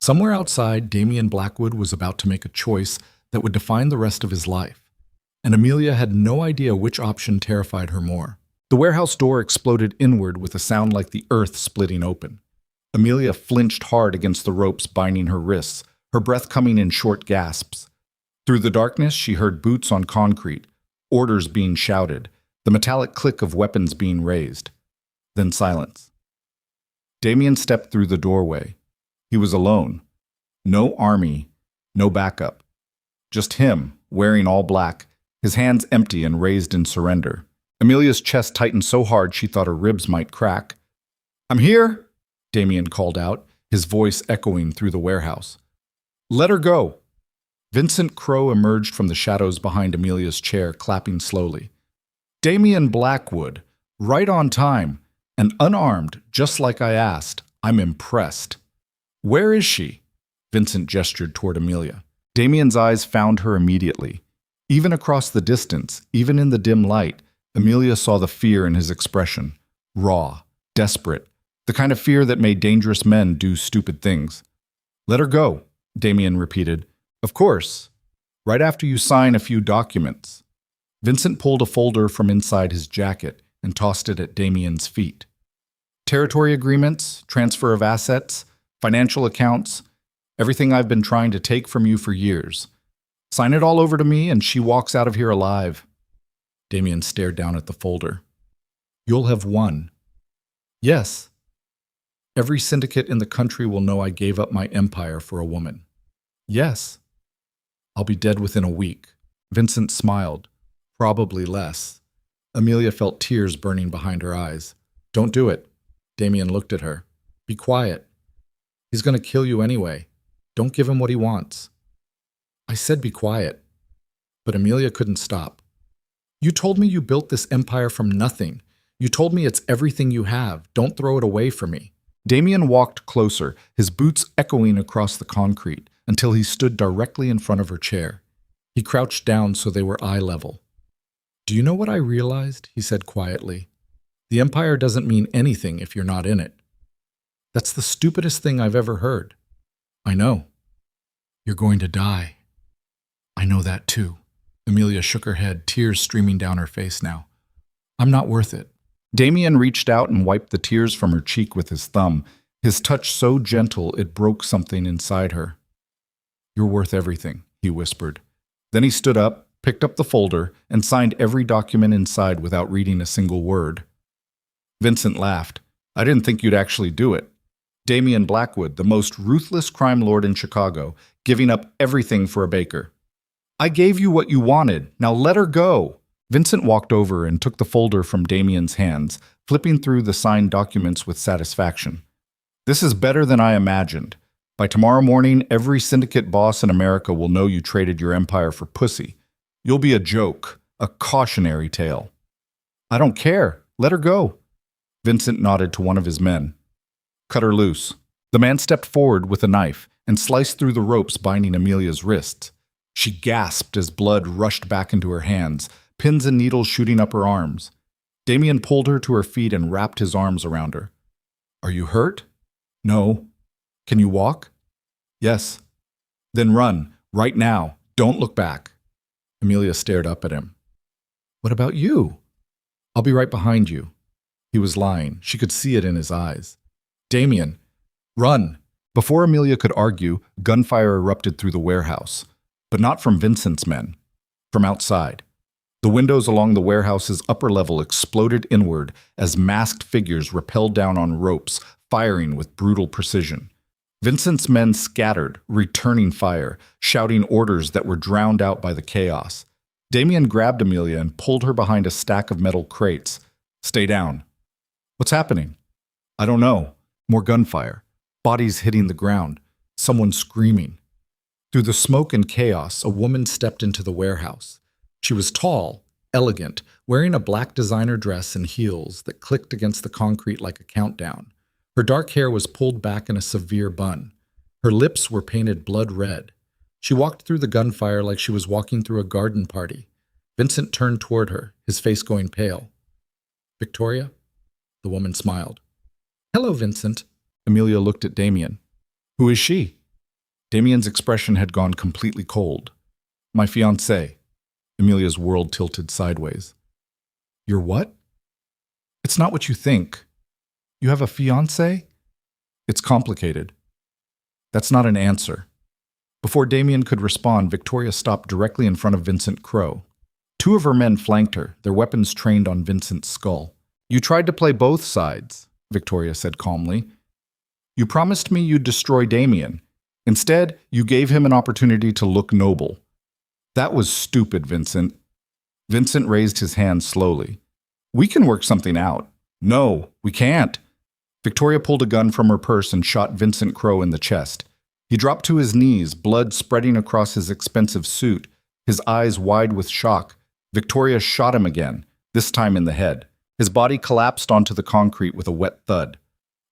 Somewhere outside, Damien Blackwood was about to make a choice that would define the rest of his life, and Emilia had no idea which option terrified her more. The warehouse door exploded inward with a sound like the earth splitting open. Emilia flinched hard against the ropes binding her wrists, her breath coming in short gasps. Through the darkness, she heard boots on concrete, orders being shouted, the metallic click of weapons being raised. Then silence. Damien stepped through the doorway. He was alone. No army, no backup. Just him, wearing all black, his hands empty and raised in surrender. Emilia's chest tightened so hard she thought her ribs might crack. "I'm here," Damien called out, his voice echoing through the warehouse. "Let her go." Vincent Crowe emerged from the shadows behind Emilia's chair, clapping slowly. "Damien Blackwood, right on time, and unarmed, just like I asked. I'm impressed." "Where is she?" Vincent gestured toward Emilia. Damien's eyes found her immediately. Even across the distance, even in the dim light, Emilia saw the fear in his expression. Raw, desperate, the kind of fear that made dangerous men do stupid things. "Let her go," Damien repeated. "Of course. Right after you sign a few documents." Vincent pulled a folder from inside his jacket and tossed it at Damien's feet. "Territory agreements, transfer of assets, financial accounts, everything I've been trying to take from you for years. Sign it all over to me and she walks out of here alive." Damien stared down at the folder. "You'll have won." "Yes. Every syndicate in the country will know I gave up my empire for a woman." "Yes. I'll be dead within a week." Vincent smiled. "Probably less." Emilia felt tears burning behind her eyes. "Don't do it." Damien looked at her. "Be quiet. He's going to kill you anyway. Don't give him what he wants." "I said be quiet." But Emilia couldn't stop. "You told me you built this empire from nothing. You told me it's everything you have. Don't throw it away for me." Damien walked closer, his boots echoing across the concrete, until he stood directly in front of her chair. He crouched down so they were eye level. "Do you know what I realized?" he said quietly. "The empire doesn't mean anything if you're not in it." "That's the stupidest thing I've ever heard." "I know. You're going to die." "I know that too." Emilia shook her head, tears streaming down her face now. I'm not worth it. Damien reached out and wiped the tears from her cheek with his thumb, his touch so gentle it broke something inside her. You're worth everything, he whispered. Then he stood up, picked up the folder, and signed every document inside without reading a single word. Vincent laughed. I didn't think you'd actually do it. Damien Blackwood, the most ruthless crime lord in Chicago, giving up everything for a baker. I gave you what you wanted. Now let her go. Vincent walked over and took the folder from Damien's hands, flipping through the signed documents with satisfaction. This is better than I imagined. By tomorrow morning, every syndicate boss in America will know you traded your empire for pussy. You'll be a joke, a cautionary tale. I don't care. Let her go. Vincent nodded to one of his men. Cut her loose. The man stepped forward with a knife and sliced through the ropes binding Emilia's wrists. She gasped as blood rushed back into her hands, pins and needles shooting up her arms. Damien pulled her to her feet and wrapped his arms around her. Are you hurt? No. Can you walk? Yes. Then run, right now. Don't look back. Emilia stared up at him. What about you? I'll be right behind you. He was lying. She could see it in his eyes. Damien, run. Before Emilia could argue, gunfire erupted through the warehouse. But not from Vincent's men. From outside. The windows along the warehouse's upper level exploded inward as masked figures rappelled down on ropes, firing with brutal precision. Vincent's men scattered, returning fire, shouting orders that were drowned out by the chaos. Damien grabbed Emilia and pulled her behind a stack of metal crates. Stay down. What's happening? I don't know. More gunfire. Bodies hitting the ground. Someone screaming. Through the smoke and chaos, a woman stepped into the warehouse. She was tall, elegant, wearing a black designer dress and heels that clicked against the concrete like a countdown. Her dark hair was pulled back in a severe bun. Her lips were painted blood red. She walked through the gunfire like she was walking through a garden party. Vincent turned toward her, his face going pale. Victoria? The woman smiled. Hello, Vincent. Emilia looked at Damien. Who is she? Damien's expression had gone completely cold. My fiancée. Emilia's world tilted sideways. Your what? It's not what you think. You have a fiancé? It's complicated. That's not an answer. Before Damien could respond, Victoria stopped directly in front of Vincent Crowe. Two of her men flanked her, their weapons trained on Vincent's skull. You tried to play both sides, Victoria said calmly. You promised me you'd destroy Damien. Instead, you gave him an opportunity to look noble. That was stupid, Vincent. Vincent raised his hand slowly. We can work something out. No, we can't. Victoria pulled a gun from her purse and shot Vincent Crowe in the chest. He dropped to his knees, blood spreading across his expensive suit, his eyes wide with shock. Victoria shot him again, this time in the head. His body collapsed onto the concrete with a wet thud.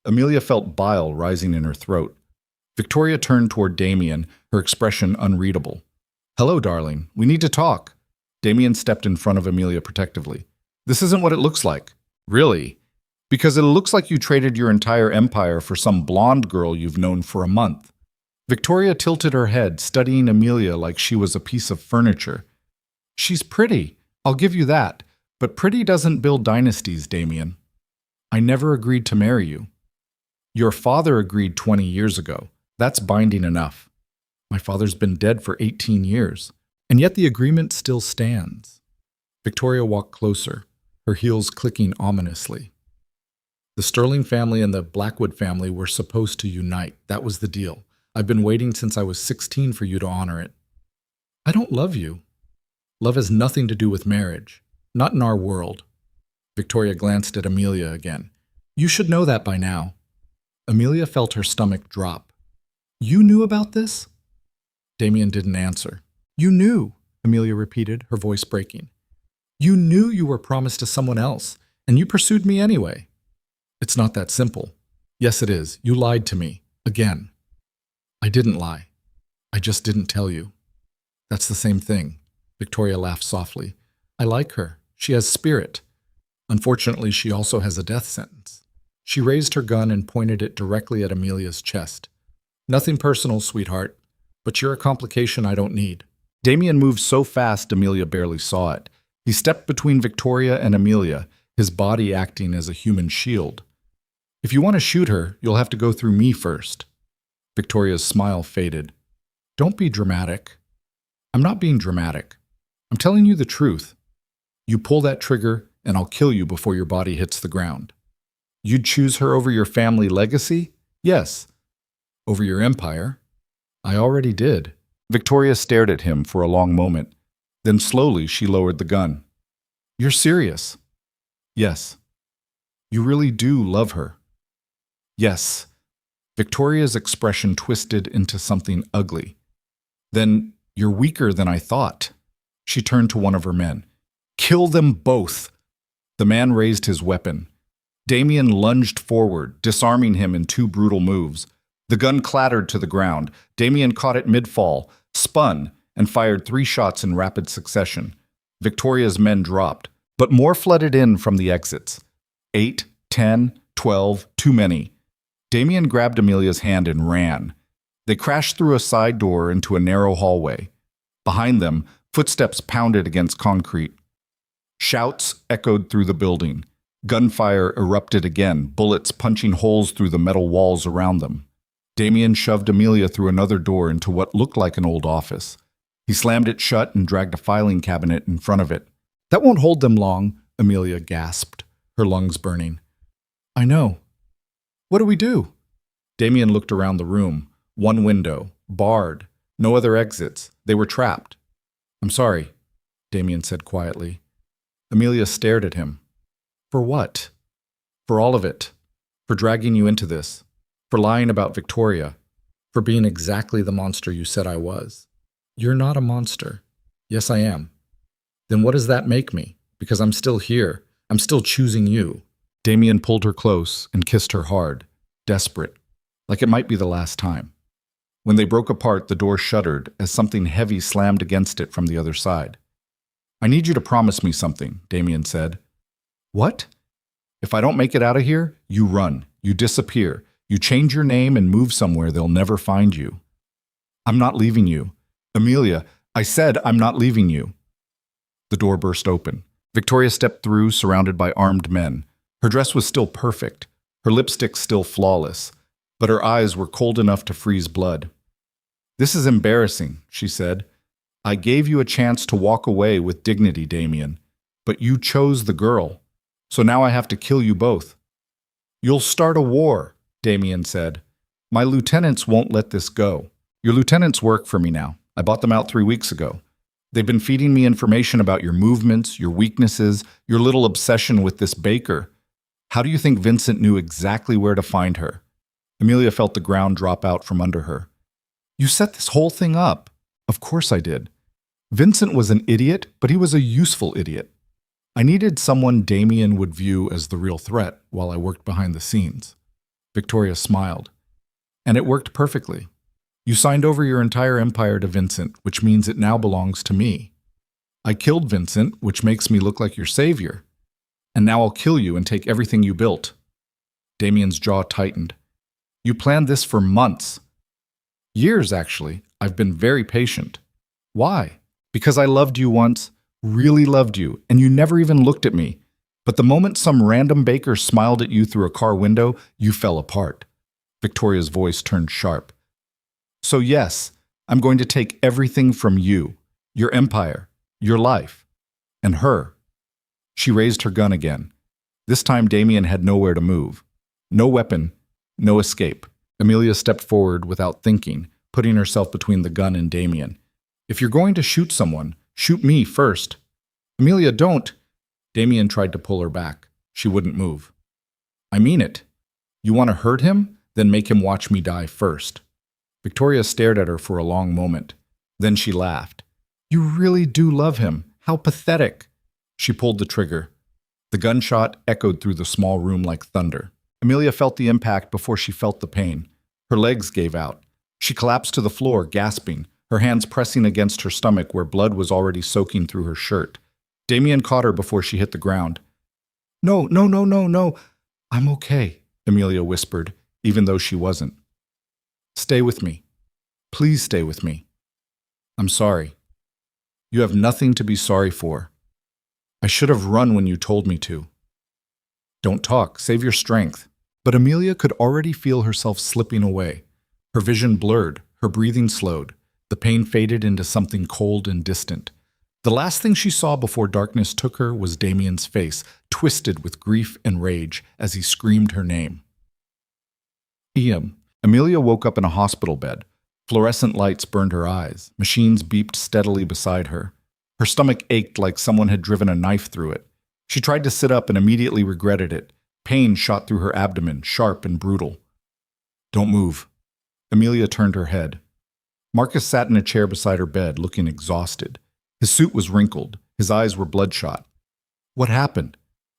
Emilia felt bile rising in her throat. Victoria turned toward Damien, her expression unreadable. Hello, darling. We need to talk. Damien stepped in front of Emilia protectively. This isn't what it looks like. Really? Because it looks like you traded your entire empire for some blonde girl you've known for a month. Victoria tilted her head, studying Emilia like she was a piece of furniture. She's pretty, I'll give you that, but pretty doesn't build dynasties, Damien. I never agreed to marry you. Your father agreed 20 years ago. That's binding enough. My father's been dead for 18 years, and yet the agreement still stands. Victoria walked closer, her heels clicking ominously. The Sterling family and the Blackwood family were supposed to unite. That was the deal. I've been waiting since I was 16 for you to honor it. I don't love you. Love has nothing to do with marriage. Not in our world. Victoria glanced at Emilia again. You should know that by now. Emilia felt her stomach drop. You knew about this? Damien didn't answer. You knew, Emilia repeated, her voice breaking. You knew you were promised to someone else, and you pursued me anyway. It's not that simple. Yes, it is. You lied to me. Again. I didn't lie. I just didn't tell you. That's the same thing. Victoria laughed softly. I like her. She has spirit. Unfortunately, she also has a death sentence. She raised her gun and pointed it directly at Emilia's chest. Nothing personal, sweetheart, but you're a complication I don't need. Damien moved so fast Emilia barely saw it. He stepped between Victoria and Emilia, his body acting as a human shield. If you want to shoot her, you'll have to go through me first. Victoria's smile faded. Don't be dramatic. I'm not being dramatic. I'm telling you the truth. You pull that trigger, and I'll kill you before your body hits the ground. You'd choose her over your family legacy? Yes. Over your empire? I already did. Victoria stared at him for a long moment. Then slowly she lowered the gun. You're serious? Yes. You really do love her? Yes. Victoria's expression twisted into something ugly. Then you're weaker than I thought. She turned to one of her men. Kill them both. The man raised his weapon. Damien lunged forward, disarming him in 2 brutal moves. The gun clattered to the ground. Damien caught it mid-fall, spun, and fired 3 shots in rapid succession. Victoria's men dropped, but more flooded in from the exits. 8, 10, 12, too many. Damien grabbed Emilia's hand and ran. They crashed through a side door into a narrow hallway. Behind them, footsteps pounded against concrete. Shouts echoed through the building. Gunfire erupted again, bullets punching holes through the metal walls around them. Damien shoved Emilia through another door into what looked like an old office. He slammed it shut and dragged a filing cabinet in front of it. That won't hold them long, Emilia gasped, her lungs burning. I know. What do we do? Damien looked around the room. 1 window, barred, no other exits. They were trapped. I'm sorry, Damien said quietly. Emilia stared at him. For what? For all of it. For dragging you into this. For lying about Victoria. For being exactly the monster you said I was. You're not a monster. Yes, I am. Then what does that make me? Because I'm still here. I'm still choosing you. Damien pulled her close and kissed her hard, desperate, like it might be the last time. When they broke apart, the door shuddered as something heavy slammed against it from the other side. I need you to promise me something, Damien said. What? If I don't make it out of here, you run, you disappear, you change your name and move somewhere they'll never find you. I'm not leaving you. Emilia, I said I'm not leaving you. The door burst open. Victoria stepped through, surrounded by armed men. Her dress was still perfect, her lipstick still flawless, but her eyes were cold enough to freeze blood. This is embarrassing, she said. I gave you a chance to walk away with dignity, Damien, but you chose the girl, so now I have to kill you both. You'll start a war, Damien said. My lieutenants won't let this go. Your lieutenants work for me now. I bought them out 3 weeks ago. They've been feeding me information about your movements, your weaknesses, your little obsession with this baker. How do you think Vincent knew exactly where to find her? Emilia felt the ground drop out from under her. You set this whole thing up. Of course I did. Vincent was an idiot, but he was a useful idiot. I needed someone Damien would view as the real threat while I worked behind the scenes. Victoria smiled. And it worked perfectly. You signed over your entire empire to Vincent, which means it now belongs to me. I killed Vincent, which makes me look like your savior. And now I'll kill you and take everything you built. Damien's jaw tightened. You planned this for months. Years, actually. I've been very patient. Why? Because I loved you once, really loved you, and you never even looked at me. But the moment some random baker smiled at you through a car window, you fell apart. Victoria's voice turned sharp. So yes, I'm going to take everything from you, your empire, your life, and her. She raised her gun again. This time Damien had nowhere to move. No weapon, no escape. Emilia stepped forward without thinking, putting herself between the gun and Damien. If you're going to shoot someone, shoot me first. Emilia, don't. Damien tried to pull her back. She wouldn't move. I mean it. You want to hurt him? Then make him watch me die first. Victoria stared at her for a long moment. Then she laughed. You really do love him. How pathetic. She pulled the trigger. The gunshot echoed through the small room like thunder. Emilia felt the impact before she felt the pain. Her legs gave out. She collapsed to the floor, gasping, her hands pressing against her stomach where blood was already soaking through her shirt. Damien caught her before she hit the ground. No, no, no, no, no. I'm okay, Emilia whispered, even though she wasn't. Stay with me. Please stay with me. I'm sorry. You have nothing to be sorry for. I should have run when you told me to. Don't talk, save your strength. But Emilia could already feel herself slipping away. Her vision blurred, her breathing slowed. The pain faded into something cold and distant. The last thing she saw before darkness took her was Damien's face, twisted with grief and rage as he screamed her name. Ian. Emilia woke up in a hospital bed. Fluorescent lights burned her eyes. Machines beeped steadily beside her. Her stomach ached like someone had driven a knife through it. She tried to sit up and immediately regretted it. Pain shot through her abdomen, sharp and brutal. Don't move. Emilia turned her head. Marcus sat in a chair beside her bed, looking exhausted. His suit was wrinkled. His eyes were bloodshot. What happened?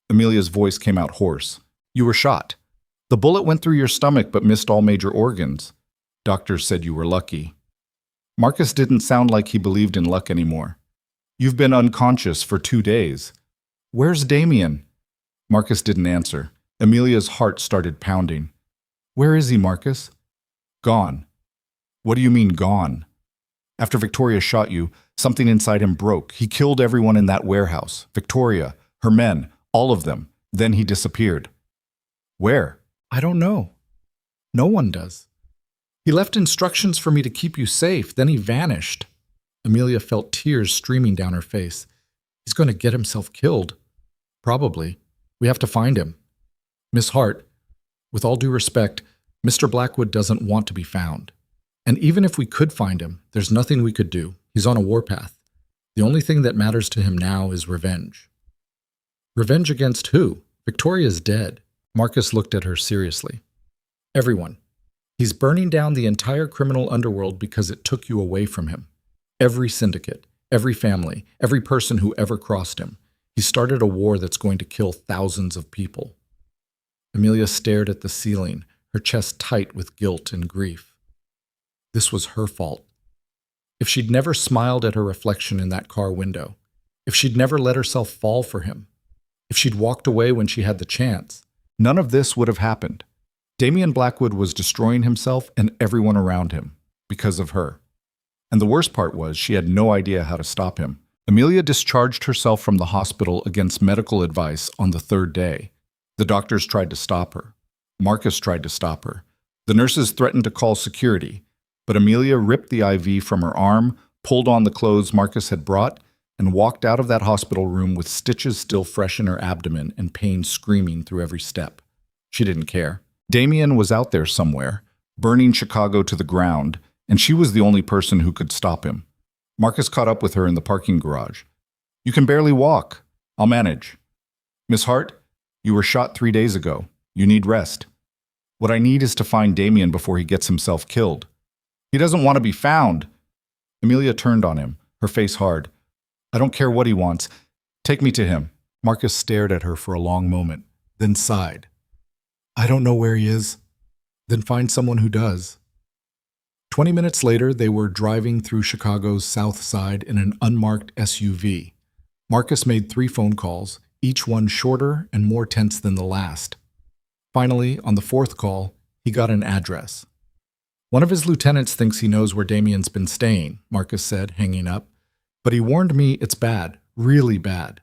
Emilia's voice came out hoarse. You were shot. The bullet went through your stomach but missed all major organs. Doctors said you were lucky. Marcus didn't sound like he believed in luck anymore. You've been unconscious for 2 days. Where's Damien? Marcus didn't answer. Emilia's heart started pounding. Where is he, Marcus? Gone. What do you mean, gone? After Victoria shot you, something inside him broke. He killed everyone in that warehouse. Victoria, her men, all of them. Then he disappeared. Where? I don't know. No one does. He left instructions for me to keep you safe, then he vanished. Emilia felt tears streaming down her face. He's going to get himself killed. Probably. We have to find him. Miss Hart, with all due respect, Mr. Blackwood doesn't want to be found. And even if we could find him, there's nothing we could do. He's on a warpath. The only thing that matters to him now is revenge. Revenge against who? Victoria's dead. Marcus looked at her seriously. Everyone. He's burning down the entire criminal underworld because it took you away from him. Every syndicate, every family, every person who ever crossed him. He started a war that's going to kill thousands of people. Emilia stared at the ceiling, her chest tight with guilt and grief. This was her fault. If she'd never smiled at her reflection in that car window, if she'd never let herself fall for him, if she'd walked away when she had the chance, none of this would have happened. Damien Blackwood was destroying himself and everyone around him because of her. And the worst part was she had no idea how to stop him. Emilia discharged herself from the hospital against medical advice on the 3rd day. The doctors tried to stop her. Marcus tried to stop her. The nurses threatened to call security, but Emilia ripped the IV from her arm, pulled on the clothes Marcus had brought, and walked out of that hospital room with stitches still fresh in her abdomen and pain screaming through every step. She didn't care. Damien was out there somewhere, burning Chicago to the ground, and she was the only person who could stop him. Marcus caught up with her in the parking garage. You can barely walk. I'll manage. Miss Hart, you were shot 3 days ago. You need rest. What I need is to find Damien before he gets himself killed. He doesn't want to be found. Emilia turned on him, her face hard. I don't care what he wants. Take me to him. Marcus stared at her for a long moment, then sighed. I don't know where he is. Then find someone who does. 20 minutes later, they were driving through Chicago's South Side in an unmarked SUV. Marcus made 3 phone calls, each one shorter and more tense than the last. Finally, on the 4th call, he got an address. One of his lieutenants thinks he knows where Damien's been staying, Marcus said, hanging up. But he warned me it's bad, really bad.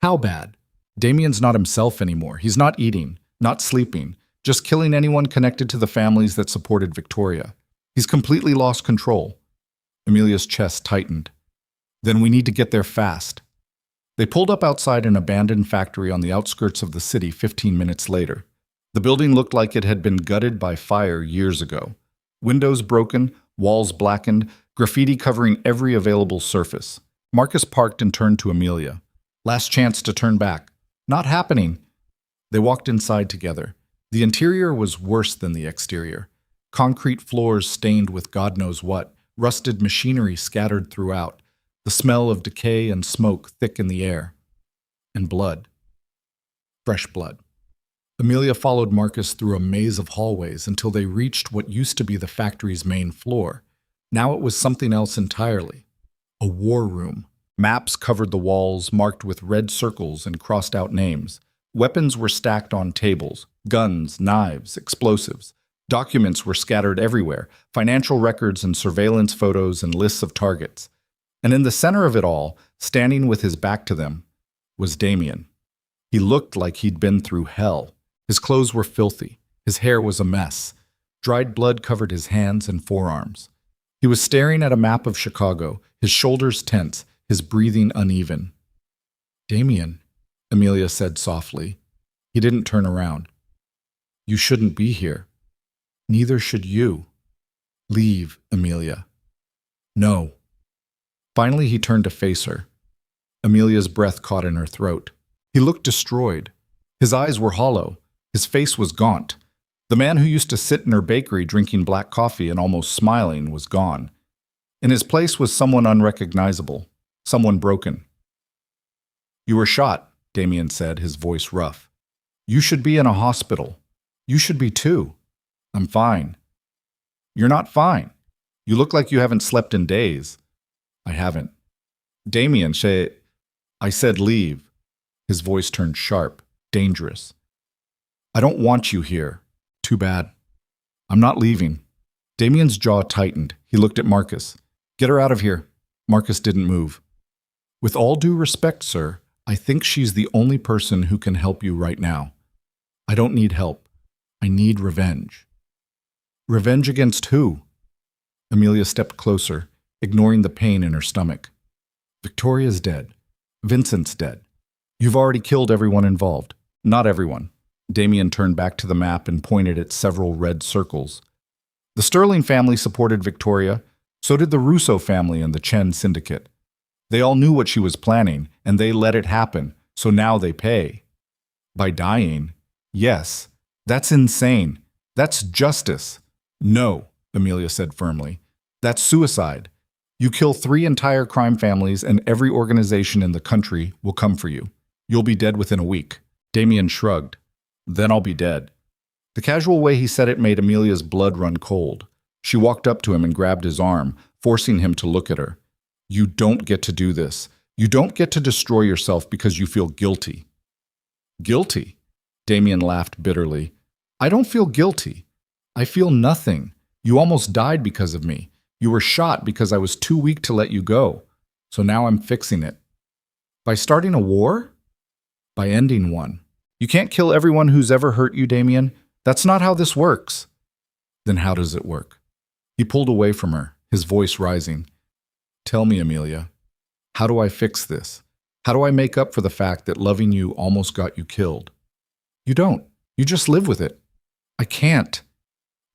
How bad? Damien's not himself anymore. He's not eating, not sleeping, just killing anyone connected to the families that supported Victoria. He's completely lost control. Emilia's chest tightened. Then we need to get there fast. They pulled up outside an abandoned factory on the outskirts of the city 15 minutes later. The building looked like it had been gutted by fire years ago. Windows broken, walls blackened, graffiti covering every available surface. Marcus parked and turned to Emilia. Last chance to turn back. Not happening. They walked inside together. The interior was worse than the exterior. Concrete floors stained with God knows what, rusted machinery scattered throughout, the smell of decay and smoke thick in the air. And blood. Fresh blood. Emilia followed Marcus through a maze of hallways until they reached what used to be the factory's main floor. Now it was something else entirely. A war room. Maps covered the walls, marked with red circles and crossed out names. Weapons were stacked on tables. Guns, knives, explosives. Documents were scattered everywhere. Financial records and surveillance photos and lists of targets. And in the center of it all, standing with his back to them, was Damien. He looked like he'd been through hell. His clothes were filthy. His hair was a mess. Dried blood covered his hands and forearms. He was staring at a map of Chicago, his shoulders tense, his breathing uneven. "Damien," Emilia said softly. He didn't turn around. "You shouldn't be here. Neither should you. Leave, Emilia." "No." Finally, he turned to face her. Emilia's breath caught in her throat. He looked destroyed. His eyes were hollow. His face was gaunt. The man who used to sit in her bakery drinking black coffee and almost smiling was gone. In his place was someone unrecognizable, someone broken. "You were shot," Damien said, his voice rough. "You should be in a hospital. You should be too." "I'm fine." "You're not fine. You look like you haven't slept in days." "I haven't." "Damien, I said leave." His voice turned sharp, dangerous. "I don't want you here." "Too bad." "I'm not leaving." Damien's jaw tightened. He looked at Marcus. "Get her out of here." Marcus didn't move. "With all due respect, sir, I think she's the only person who can help you right now. I don't need help. I need revenge." "Revenge against who?" Emilia stepped closer, ignoring the pain in her stomach. "Victoria's dead. Vincent's dead. You've already killed everyone involved." "Not everyone." Damien turned back to the map and pointed at several red circles. "The Sterling family supported Victoria. So did the Russo family and the Chen syndicate. They all knew what she was planning, and they let it happen, so now they pay." "By dying?" "Yes. That's insane. That's justice." "No," Emilia said firmly. "That's suicide. You kill 3 entire crime families and every organization in the country will come for you. You'll be dead within a week." Damien shrugged. "Then I'll be dead." The casual way he said it made Emilia's blood run cold. She walked up to him and grabbed his arm, forcing him to look at her. "You don't get to do this. You don't get to destroy yourself because you feel guilty." "Guilty?" Damien laughed bitterly. "I don't feel guilty. I feel nothing. You almost died because of me. You were shot because I was too weak to let you go. So now I'm fixing it." "By starting a war?" "By ending one. You can't kill everyone who's ever hurt you, Damien. That's not how this works." "Then how does it work?" He pulled away from her, his voice rising. "Tell me, Emilia, how do I fix this? How do I make up for the fact that loving you almost got you killed?" "You don't. You just live with it." "I can't."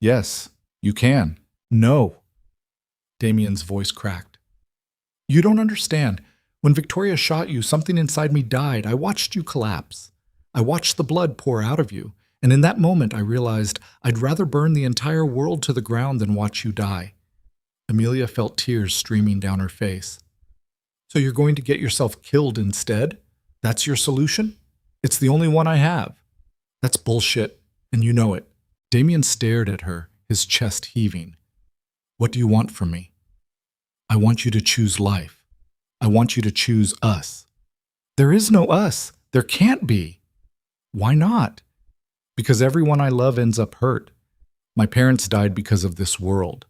"Yes, you can." "No." Damien's voice cracked. "You don't understand. When Victoria shot you, something inside me died. I watched you collapse. I watched the blood pour out of you. And in that moment, I realized I'd rather burn the entire world to the ground than watch you die." Emilia felt tears streaming down her face. "So you're going to get yourself killed instead? That's your solution? It's the only one I have." "That's bullshit, and you know it." Damien stared at her, his chest heaving. "What do you want from me?" "I want you to choose life. I want you to choose us." "There is no us. There can't be." "Why not?" "Because everyone I love ends up hurt. My parents died because of this world.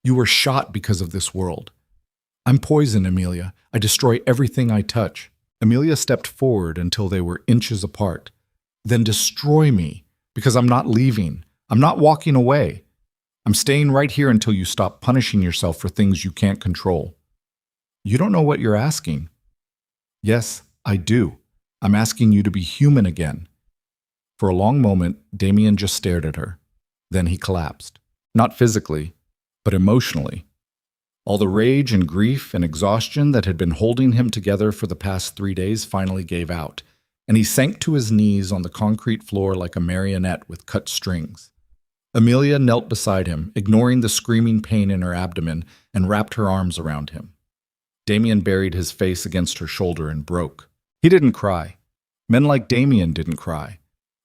You were shot because of this world. I'm poison, Emilia. I destroy everything I touch." Emilia stepped forward until they were inches apart. "Then destroy me, because I'm not leaving. I'm not walking away. I'm staying right here until you stop punishing yourself for things you can't control." "You don't know what you're asking." "Yes, I do. I'm asking you to be human again." For a long moment, Damien just stared at her. Then he collapsed. Not physically, but emotionally. All the rage and grief and exhaustion that had been holding him together for the past 3 days finally gave out, and he sank to his knees on the concrete floor like a marionette with cut strings. Emilia knelt beside him, ignoring the screaming pain in her abdomen, and wrapped her arms around him. Damien buried his face against her shoulder and broke. He didn't cry. Men like Damien didn't cry.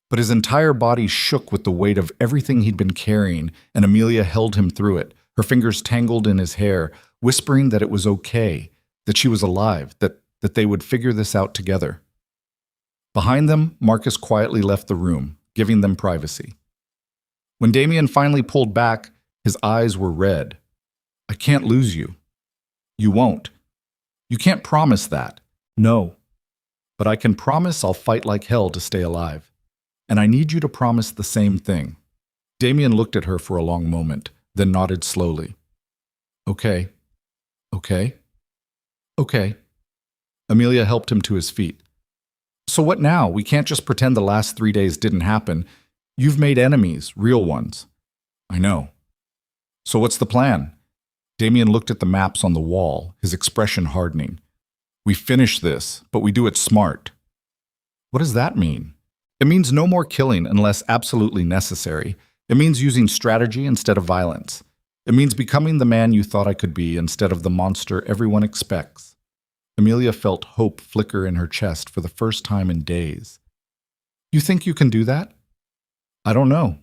But his entire body shook with the weight of everything he'd been carrying, and Emilia held him through it, her fingers tangled in his hair, whispering that it was okay, that she was alive, that they would figure this out together. Behind them, Marcus quietly left the room, giving them privacy. When Damien finally pulled back, his eyes were red. "I can't lose you." "You won't." "You can't promise that." "No." but I can promise I'll fight like hell to stay alive. And I need you to promise the same thing." Damien looked at her for a long moment, then nodded slowly. "Okay. Okay. Okay." Emilia helped him to his feet. "So what now? We can't just pretend the last 3 days didn't happen. You've made enemies, real ones." "I know." "So what's the plan?" Damien looked at the maps on the wall, his expression hardening. "We finish this, but we do it smart." "What does that mean?" "It means no more killing unless absolutely necessary. It means using strategy instead of violence. It means becoming the man you thought I could be instead of the monster everyone expects." Emilia felt hope flicker in her chest for the first time in days. "You think you can do that?" "I don't know,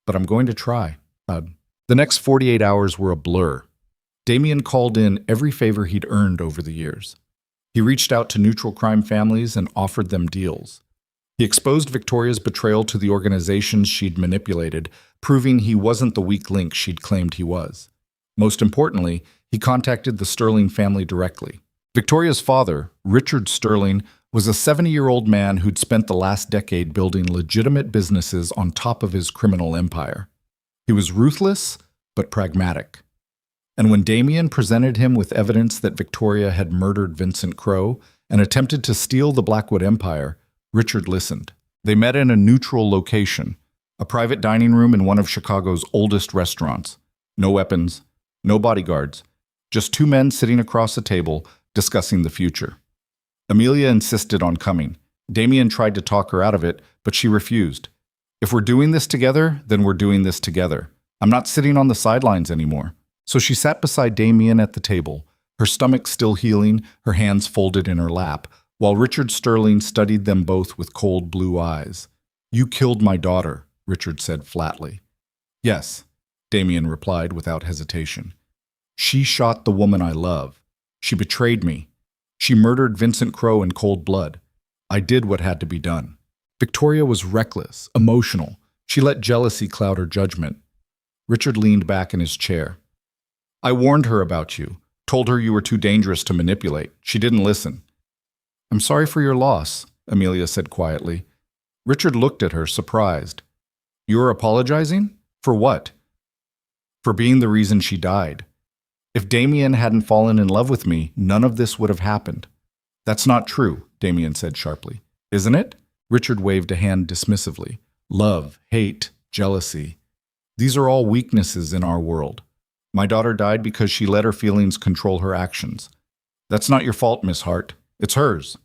but I'm going to try." The next 48 hours were a blur. Damien called in every favor he'd earned over the years. He reached out to neutral crime families and offered them deals. He exposed Victoria's betrayal to the organizations she'd manipulated, proving he wasn't the weak link she'd claimed he was. Most importantly, he contacted the Sterling family directly. Victoria's father, Richard Sterling, was a 70-year-old man who'd spent the last decade building legitimate businesses on top of his criminal empire. He was ruthless, but pragmatic. And when Damien presented him with evidence that Victoria had murdered Vincent Crowe and attempted to steal the Blackwood empire, Richard listened. They met in a neutral location, a private dining room in one of Chicago's oldest restaurants. No weapons, no bodyguards, just two men sitting across a table discussing the future. Emilia insisted on coming. Damien tried to talk her out of it, but she refused. "If we're doing this together, then we're doing this together. I'm not sitting on the sidelines anymore." So she sat beside Damien at the table, her stomach still healing, her hands folded in her lap, while Richard Sterling studied them both with cold blue eyes. "You killed my daughter," Richard said flatly. "Yes," Damien replied without hesitation. "She shot the woman I love. She betrayed me. She murdered Vincent Crowe in cold blood. I did what had to be done." Victoria was reckless, emotional. She let jealousy cloud her judgment. Richard leaned back in his chair. "I warned her about you, told her you were too dangerous to manipulate. She didn't listen." "I'm sorry for your loss," Emilia said quietly. Richard looked at her, surprised. "You're apologizing? For what?" "For being the reason she died. If Damien hadn't fallen in love with me, none of this would have happened." "That's not true," Damien said sharply. "Isn't it?" Richard waved a hand dismissively. "Love, hate, jealousy. These are all weaknesses in our world. My daughter died because she let her feelings control her actions. That's not your fault, Miss Hart. It's hers."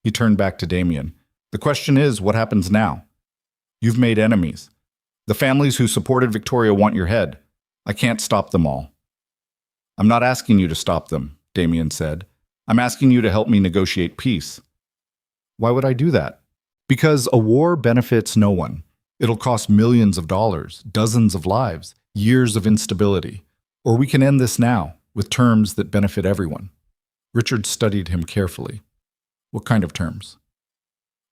He turned back to Damien. "The question is, what happens now? You've made enemies. The families who supported Victoria want your head. I can't stop them all." "I'm not asking you to stop them," Damien said. "I'm asking you to help me negotiate peace." "Why would I do that?" "Because a war benefits no one. It'll cost millions of dollars, dozens of lives, years of instability. Or we can end this now, with terms that benefit everyone." Richard studied him carefully. "What kind of terms?"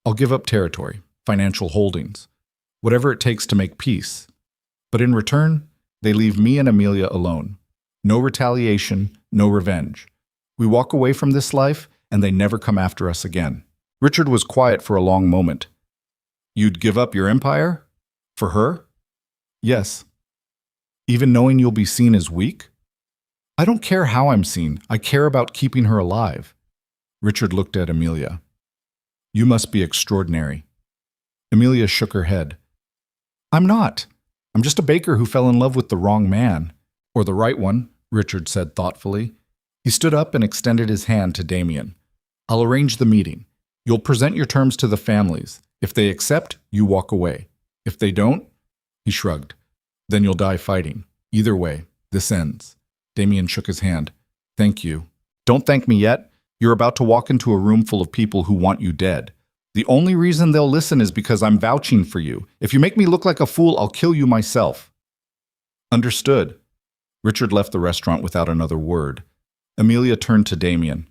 "I'll give up territory, financial holdings, whatever it takes to make peace. But in return, they leave me and Emilia alone. No retaliation, no revenge. We walk away from this life, and they never come after us again." Richard was quiet for a long moment. "You'd give up your empire? For her?" "Yes." "Even knowing you'll be seen as weak?" "I don't care how I'm seen. I care about keeping her alive." Richard looked at Emilia. "You must be extraordinary." Emilia shook her head. "I'm not. I'm just a baker who fell in love with the wrong man." "Or the right one," Richard said thoughtfully. He stood up and extended his hand to Damien. "I'll arrange the meeting. You'll present your terms to the families. If they accept, you walk away. If they don't," he shrugged, "then you'll die fighting. Either way, this ends." Damien shook his hand. "Thank you." "Don't thank me yet. You're about to walk into a room full of people who want you dead. The only reason they'll listen is because I'm vouching for you. If you make me look like a fool, I'll kill you myself." "Understood." Richard left the restaurant without another word. Emilia turned to Damien.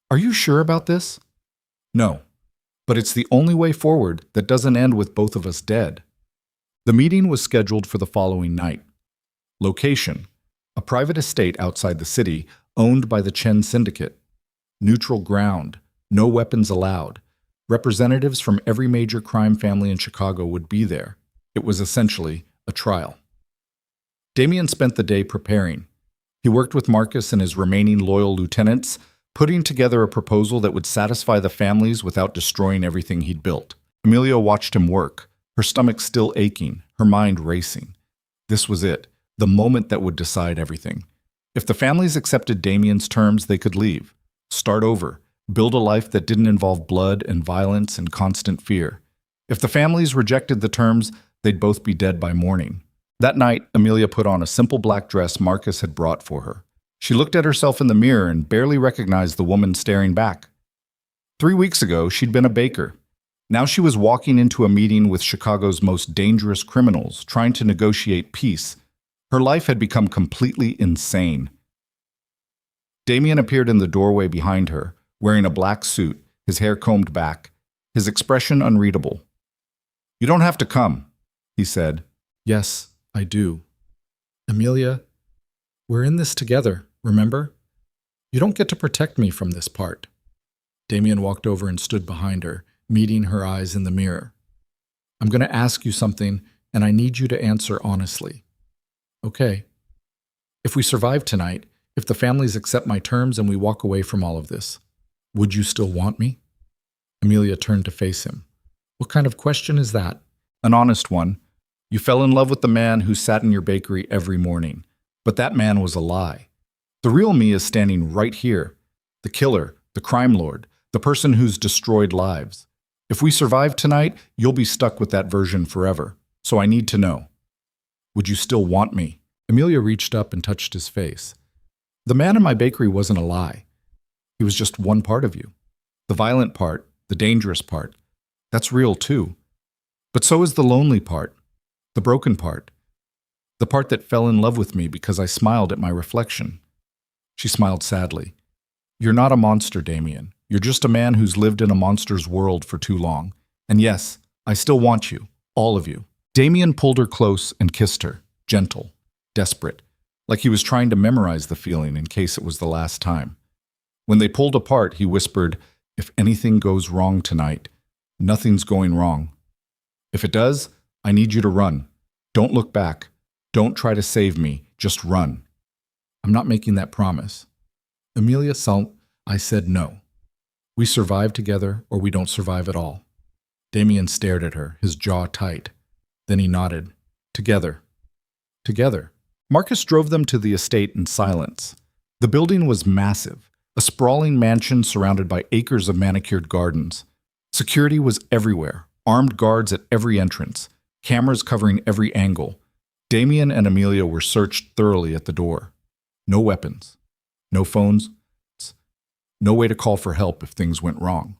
"Are you sure about this?" "No, but it's the only way forward that doesn't end with both of us dead." The meeting was scheduled for the following night. Location: a private estate outside the city, owned by the Chen syndicate. Neutral ground, no weapons allowed. Representatives from every major crime family in Chicago would be there. It was essentially a trial. Damien spent the day preparing. He worked with Marcus and his remaining loyal lieutenants, putting together a proposal that would satisfy the families without destroying everything he'd built. Emilia watched him work, her stomach still aching, her mind racing. This was it, the moment that would decide everything. If the families accepted Damien's terms, they could leave, start over, build a life that didn't involve blood and violence and constant fear. If the families rejected the terms, they'd both be dead by morning. That night, Emilia put on a simple black dress Marcus had brought for her. She looked at herself in the mirror and barely recognized the woman staring back. 3 weeks ago, she'd been a baker. Now she was walking into a meeting with Chicago's most dangerous criminals, trying to negotiate peace. Her life had become completely insane. Damien appeared in the doorway behind her, wearing a black suit, his hair combed back, his expression unreadable. "You don't have to come," he said. "Yes, I do. Emilia, we're in this together, remember? You don't get to protect me from this part." Damien walked over and stood behind her, meeting her eyes in the mirror. "I'm going to ask you something, and I need you to answer honestly. Okay. If we survive tonight, if the families accept my terms and we walk away from all of this, would you still want me?" Emilia turned to face him. "What kind of question is that?" "An honest one. You fell in love with the man who sat in your bakery every morning. But that man was a lie. The real me is standing right here. The killer, the crime lord, the person who's destroyed lives. If we survive tonight, you'll be stuck with that version forever. So I need to know. Would you still want me?" Emilia reached up and touched his face. "The man in my bakery wasn't a lie. He was just one part of you. The violent part, the dangerous part. That's real too. But so is the lonely part. The broken part. The part that fell in love with me because I smiled at my reflection." She smiled sadly. "You're not a monster, Damien. You're just a man who's lived in a monster's world for too long. And yes, I still want you. All of you." Damien pulled her close and kissed her, gentle, desperate, like he was trying to memorize the feeling in case it was the last time. When they pulled apart, he whispered, "If anything goes wrong tonight, nothing's going wrong. If it does, I need you to run. Don't look back. Don't try to save me. Just run." "I'm not making that promise." "Emilia, I said no. We survive together or we don't survive at all." Damien stared at her, his jaw tight. Then he nodded. "Together." Together. Marcus drove them to the estate in silence. The building was massive, a sprawling mansion surrounded by acres of manicured gardens. Security was everywhere, armed guards at every entrance, cameras covering every angle. Damien and Emilia were searched thoroughly at the door. No weapons, no phones, no way to call for help if things went wrong.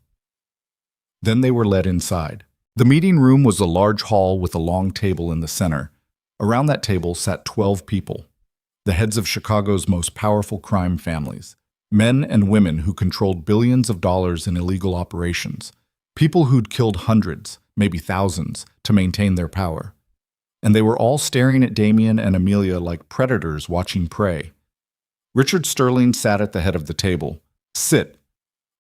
Then they were led inside. The meeting room was a large hall with a long table in the center. Around that table sat 12 people, the heads of Chicago's most powerful crime families, men and women who controlled billions of dollars in illegal operations, people who'd killed hundreds, maybe thousands, to maintain their power. And they were all staring at Damien and Emilia like predators watching prey. Richard Sterling sat at the head of the table. "Sit."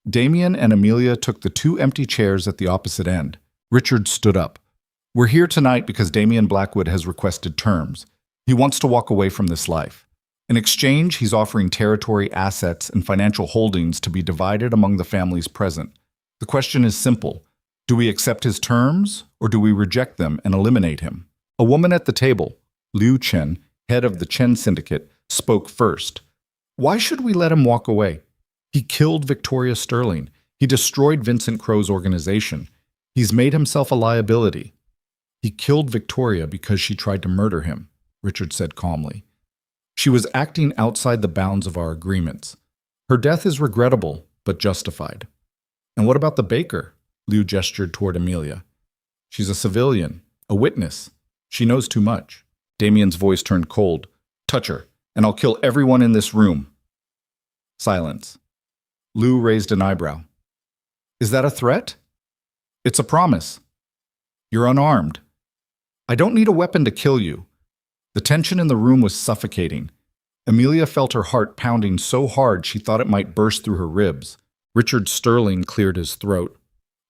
Damien and Emilia took the 2 empty chairs at the opposite end. Richard stood up. "We're here tonight because Damien Blackwood has requested terms. He wants to walk away from this life. In exchange, he's offering territory, assets, and financial holdings to be divided among the families present. The question is simple. Do we accept his terms, or do we reject them and eliminate him?" A woman at the table, Liu Chen, head of the Chen syndicate, spoke first. "Why should we let him walk away? He killed Victoria Sterling. He destroyed Vincent Crow's organization. He's made himself a liability." "He killed Victoria because she tried to murder him," Richard said calmly. "She was acting outside the bounds of our agreements. Her death is regrettable, but justified." "And what about the baker?" Liu gestured toward Emilia. "She's a civilian, a witness. She knows too much." Damien's voice turned cold. "Touch her, and I'll kill everyone in this room." Silence. Liu raised an eyebrow. "Is that a threat?" "It's a promise. You're unarmed. I don't need a weapon to kill you." The tension in the room was suffocating. Emilia felt her heart pounding so hard she thought it might burst through her ribs. Richard Sterling cleared his throat.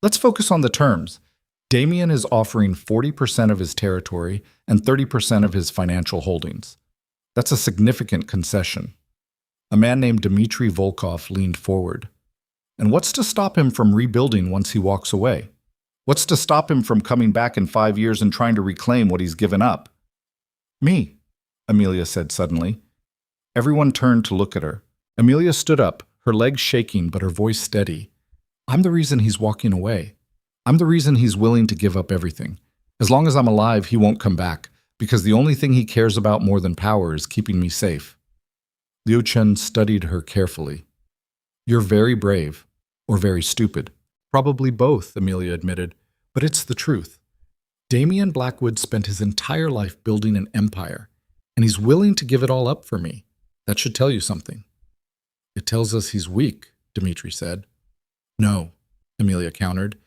Let's focus on the terms. Damien is offering 40% of his territory and 30% of his financial holdings. That's a significant concession. A man named Dmitry Volkov leaned forward. And what's to stop him from rebuilding once he walks away? What's to stop him from coming back in 5 years and trying to reclaim what he's given up? Me, Emilia said suddenly. Everyone turned to look at her. Emilia stood up, her legs shaking but her voice steady. I'm the reason he's walking away. I'm the reason he's willing to give up everything. As long as I'm alive, he won't come back, because the only thing he cares about more than power is keeping me safe. Liu Chen studied her carefully. You're very brave, or very stupid. Probably both, Emilia admitted, but it's the truth. Damien Blackwood spent his entire life building an empire, and he's willing to give it all up for me. That should tell you something. It tells us he's weak, Dmitry said. No, Emilia countered.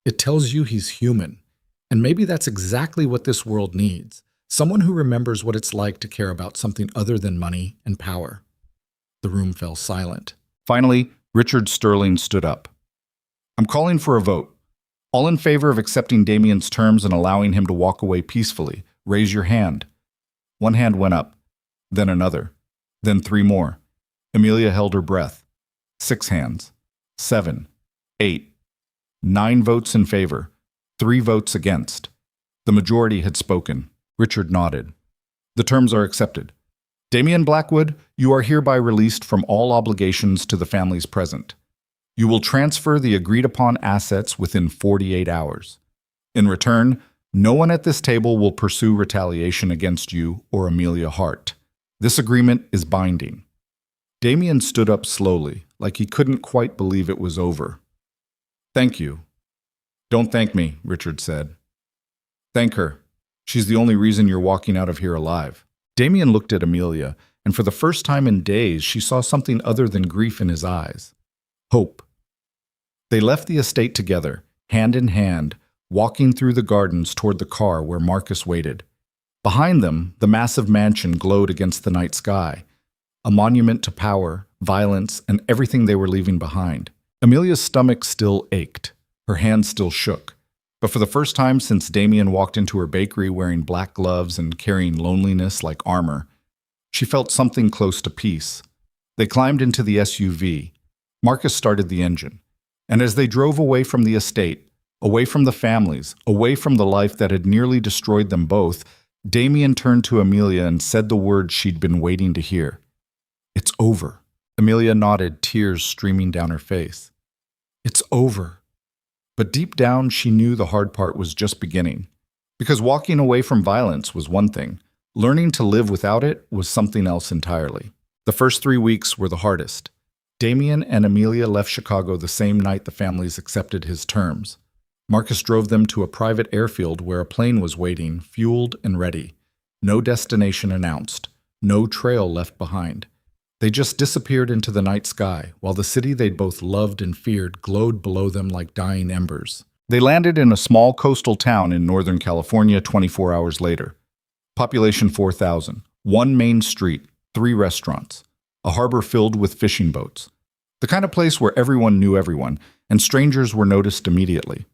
It tells you he's human, and maybe that's exactly what this world needs. Someone who remembers what it's like to care about something other than money and power. The room fell silent. Finally, Richard Sterling stood up. I'm calling for a vote. All in favor of accepting Damien's terms and allowing him to walk away peacefully, raise your hand. One hand went up, then another, then 3 more. Emilia held her breath. 6 hands. 7. 8. 9 votes in favor. 3 votes against. The majority had spoken. Richard nodded. The terms are accepted. Damien Blackwood, you are hereby released from all obligations to the families present. You will transfer the agreed-upon assets within 48 hours. In return, no one at this table will pursue retaliation against you or Emilia Hart. This agreement is binding. Damien stood up slowly, like he couldn't quite believe it was over. Thank you. Don't thank me, Richard said. Thank her. She's the only reason you're walking out of here alive. Damien looked at Emilia, and for the first time in days, she saw something other than grief in his eyes. Hope. They left the estate together, hand in hand, walking through the gardens toward the car where Marcus waited. Behind them, the massive mansion glowed against the night sky, a monument to power, violence, and everything they were leaving behind. Emilia's stomach still ached. Her hands still shook. But for the first time since Damien walked into her bakery wearing black gloves and carrying loneliness like armor, she felt something close to peace. They climbed into the SUV. Marcus started the engine. And as they drove away from the estate, away from the families, away from the life that had nearly destroyed them both, Damien turned to Emilia and said the words she'd been waiting to hear. It's over. Emilia nodded, tears streaming down her face. It's over. But deep down, she knew the hard part was just beginning. Because walking away from violence was one thing. Learning to live without it was something else entirely. The first 3 weeks were the hardest. Damien and Emilia left Chicago the same night the families accepted his terms. Marcus drove them to a private airfield where a plane was waiting, fueled and ready. No destination announced. No trail left behind. They just disappeared into the night sky, while the city they'd both loved and feared glowed below them like dying embers. They landed in a small coastal town in Northern California 24 hours later. Population 4,000. 1 main street, 3 restaurants. A harbor filled with fishing boats. The kind of place where everyone knew everyone, and strangers were noticed immediately.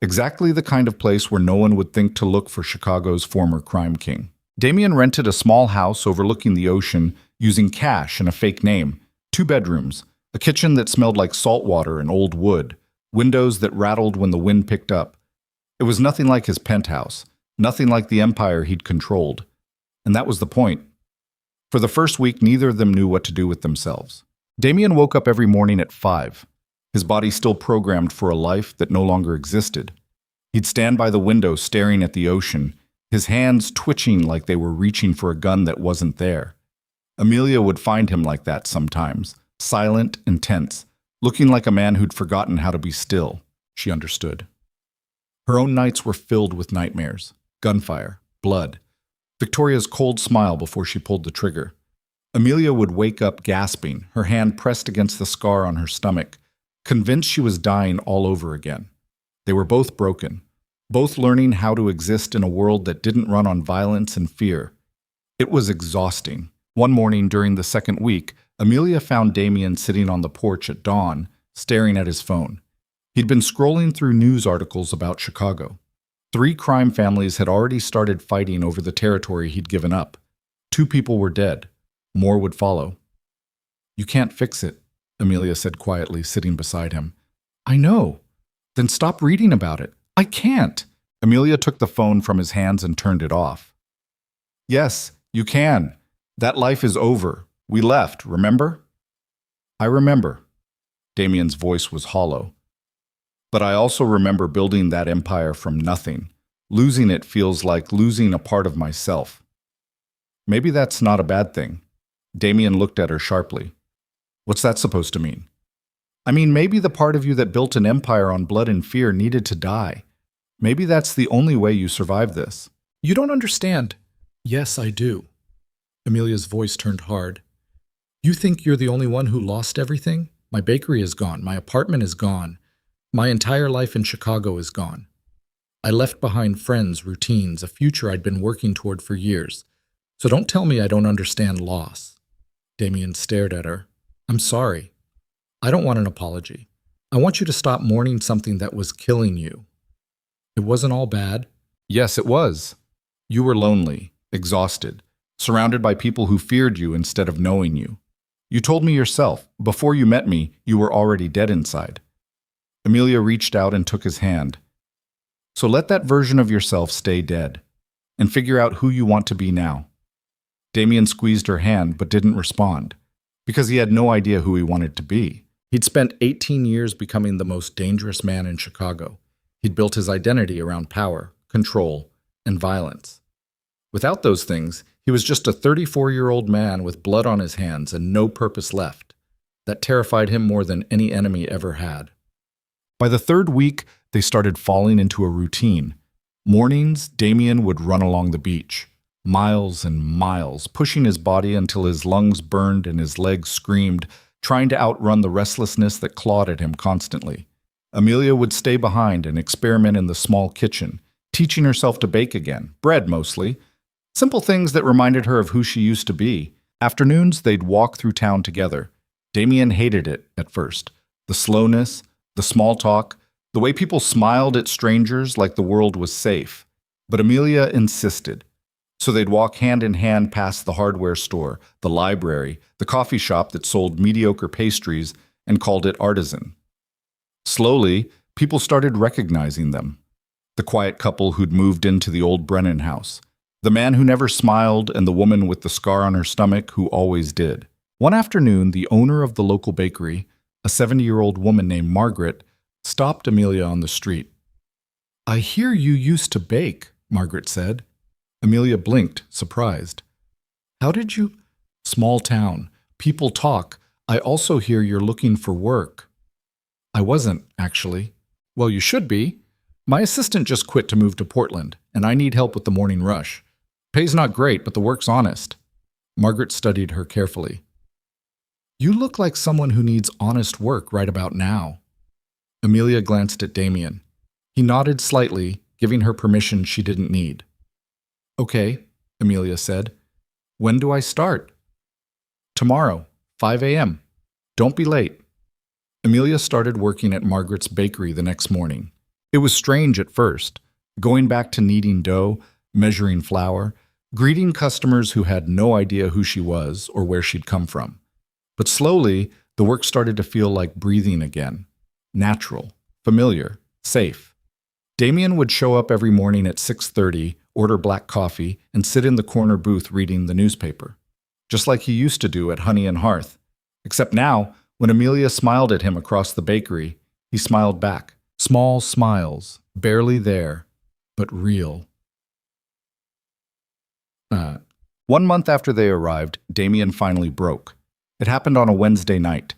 Exactly the kind of place where no one would think to look for Chicago's former crime king. Damien rented a small house overlooking the ocean using cash and a fake name, 2 bedrooms, a kitchen that smelled like salt water and old wood, windows that rattled when the wind picked up. It was nothing like his penthouse, nothing like the empire he'd controlled. And that was the point. For the first week, neither of them knew what to do with themselves. Damien woke up every morning at 5, his body still programmed for a life that no longer existed. He'd stand by the window staring at the ocean, his hands twitching like they were reaching for a gun that wasn't there. Emilia would find him like that sometimes, silent and tense, looking like a man who'd forgotten how to be still. She understood. Her own nights were filled with nightmares, gunfire, blood, Victoria's cold smile before she pulled the trigger. Emilia would wake up gasping, her hand pressed against the scar on her stomach, convinced she was dying all over again. They were both broken, both learning how to exist in a world that didn't run on violence and fear. It was exhausting. One morning during the 2nd week, Emilia found Damien sitting on the porch at dawn, staring at his phone. He'd been scrolling through news articles about Chicago. 3 crime families had already started fighting over the territory he'd given up. 2 people were dead. More would follow. "You can't fix it," Emilia said quietly, sitting beside him. "I know. Then stop reading about it." "I can't." Emilia took the phone from his hands and turned it off. "Yes, you can. That life is over. We left, remember?" "I remember." Damien's voice was hollow. "But I also remember building that empire from nothing. Losing it feels like losing a part of myself." "Maybe that's not a bad thing." Damien looked at her sharply. "What's that supposed to mean?" "I mean, maybe the part of you that built an empire on blood and fear needed to die. Maybe that's the only way you survived this." "You don't understand." "Yes, I do." Emilia's voice turned hard. "You think you're the only one who lost everything? My bakery is gone. My apartment is gone. My entire life in Chicago is gone. I left behind friends, routines, a future I'd been working toward for years. So don't tell me I don't understand loss." Damien stared at her. "I'm sorry. I don't want an apology. I want you to stop mourning something that was killing you. It wasn't all bad." "Yes, it was. You were lonely, exhausted, surrounded by people who feared you instead of knowing you. You told me yourself, before you met me, you were already dead inside." Emilia reached out and took his hand. "So let that version of yourself stay dead, and figure out who you want to be now." Damien squeezed her hand but didn't respond, because he had no idea who he wanted to be. He'd spent 18 years becoming the most dangerous man in Chicago. He'd built his identity around power, control, and violence. Without those things, he was just a 34-year-old man with blood on his hands and no purpose left. That terrified him more than any enemy ever had. By the 3rd week, they started falling into a routine. Mornings, Damien would run along the beach, miles and miles, pushing his body until his lungs burned and his legs screamed, trying to outrun the restlessness that clawed at him constantly. Emilia would stay behind and experiment in the small kitchen, teaching herself to bake again, bread mostly. Simple things that reminded her of who she used to be. Afternoons, they'd walk through town together. Damien hated it at first. The slowness, the small talk, the way people smiled at strangers like the world was safe. But Emilia insisted. So they'd walk hand in hand past the hardware store, the library, the coffee shop that sold mediocre pastries and called it artisan. Slowly, people started recognizing them. The quiet couple who'd moved into the old Brennan house. The man who never smiled and the woman with the scar on her stomach who always did. One afternoon, the owner of the local bakery, a 70-year-old woman named Margaret, stopped Emilia on the street. "I hear you used to bake," Margaret said. Emilia blinked, surprised. "How did you—" "Small town. People talk. I also hear you're looking for work." "I wasn't, actually." "Well, you should be. My assistant just quit to move to Portland, and I need help with the morning rush. Pay's not great, but the work's honest." Margaret studied her carefully. "You look like someone who needs honest work right about now." Emilia glanced at Damien. He nodded slightly, giving her permission she didn't need. "Okay," Emilia said. "When do I start?" "Tomorrow, 5 a.m. Don't be late." Emilia started working at Margaret's bakery the next morning. It was strange at first, going back to kneading dough, measuring flour, greeting customers who had no idea who she was or where she'd come from. But slowly, the work started to feel like breathing again. Natural, familiar, safe. Damien would show up every morning at 6:30, order black coffee, and sit in the corner booth reading the newspaper. Just like he used to do at Honey and Hearth. Except now, when Emilia smiled at him across the bakery, he smiled back. Small smiles, barely there, but real. 1 month after they arrived, Damien finally broke. It happened on a Wednesday night.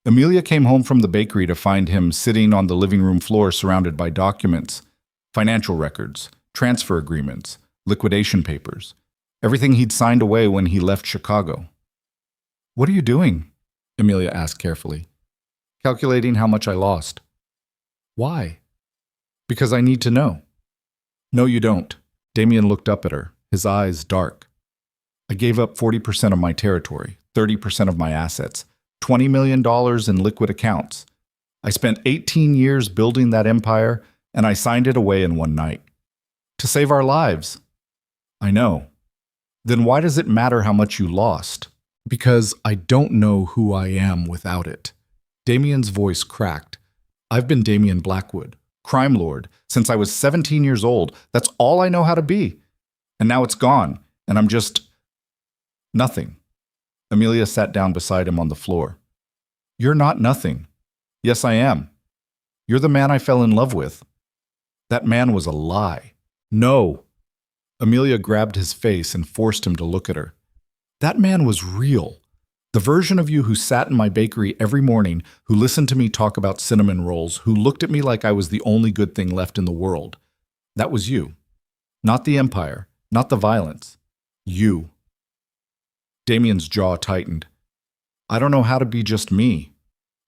Emilia came home from the bakery to find him sitting on the living room floor surrounded by documents, financial records, transfer agreements, liquidation papers, everything he'd signed away when he left Chicago. "What are you doing?" Emilia asked carefully. "Calculating how much I lost." "Why?" "Because I need to know." "No, you don't." Damien looked up at her, his eyes dark. "I gave up 40% of my territory, 30% of my assets, $20 million in liquid accounts. I spent 18 years building that empire, and I signed it away in one night. To save our lives. I know. Then why does it matter how much you lost? Because I don't know who I am without it. Damien's voice cracked. I've been Damien Blackwood, crime lord, since I was 17 years old. That's all I know how to be. And now it's gone, and I'm just nothing. Emilia sat down beside him on the floor. You're not nothing. Yes, I am. You're the man I fell in love with. That man was a lie. No. Emilia grabbed his face and forced him to look at her. That man was real. The version of you who sat in my bakery every morning, who listened to me talk about cinnamon rolls, who looked at me like I was the only good thing left in the world. That was you. Not the empire, not the violence. You. Damien's jaw tightened. I don't know how to be just me.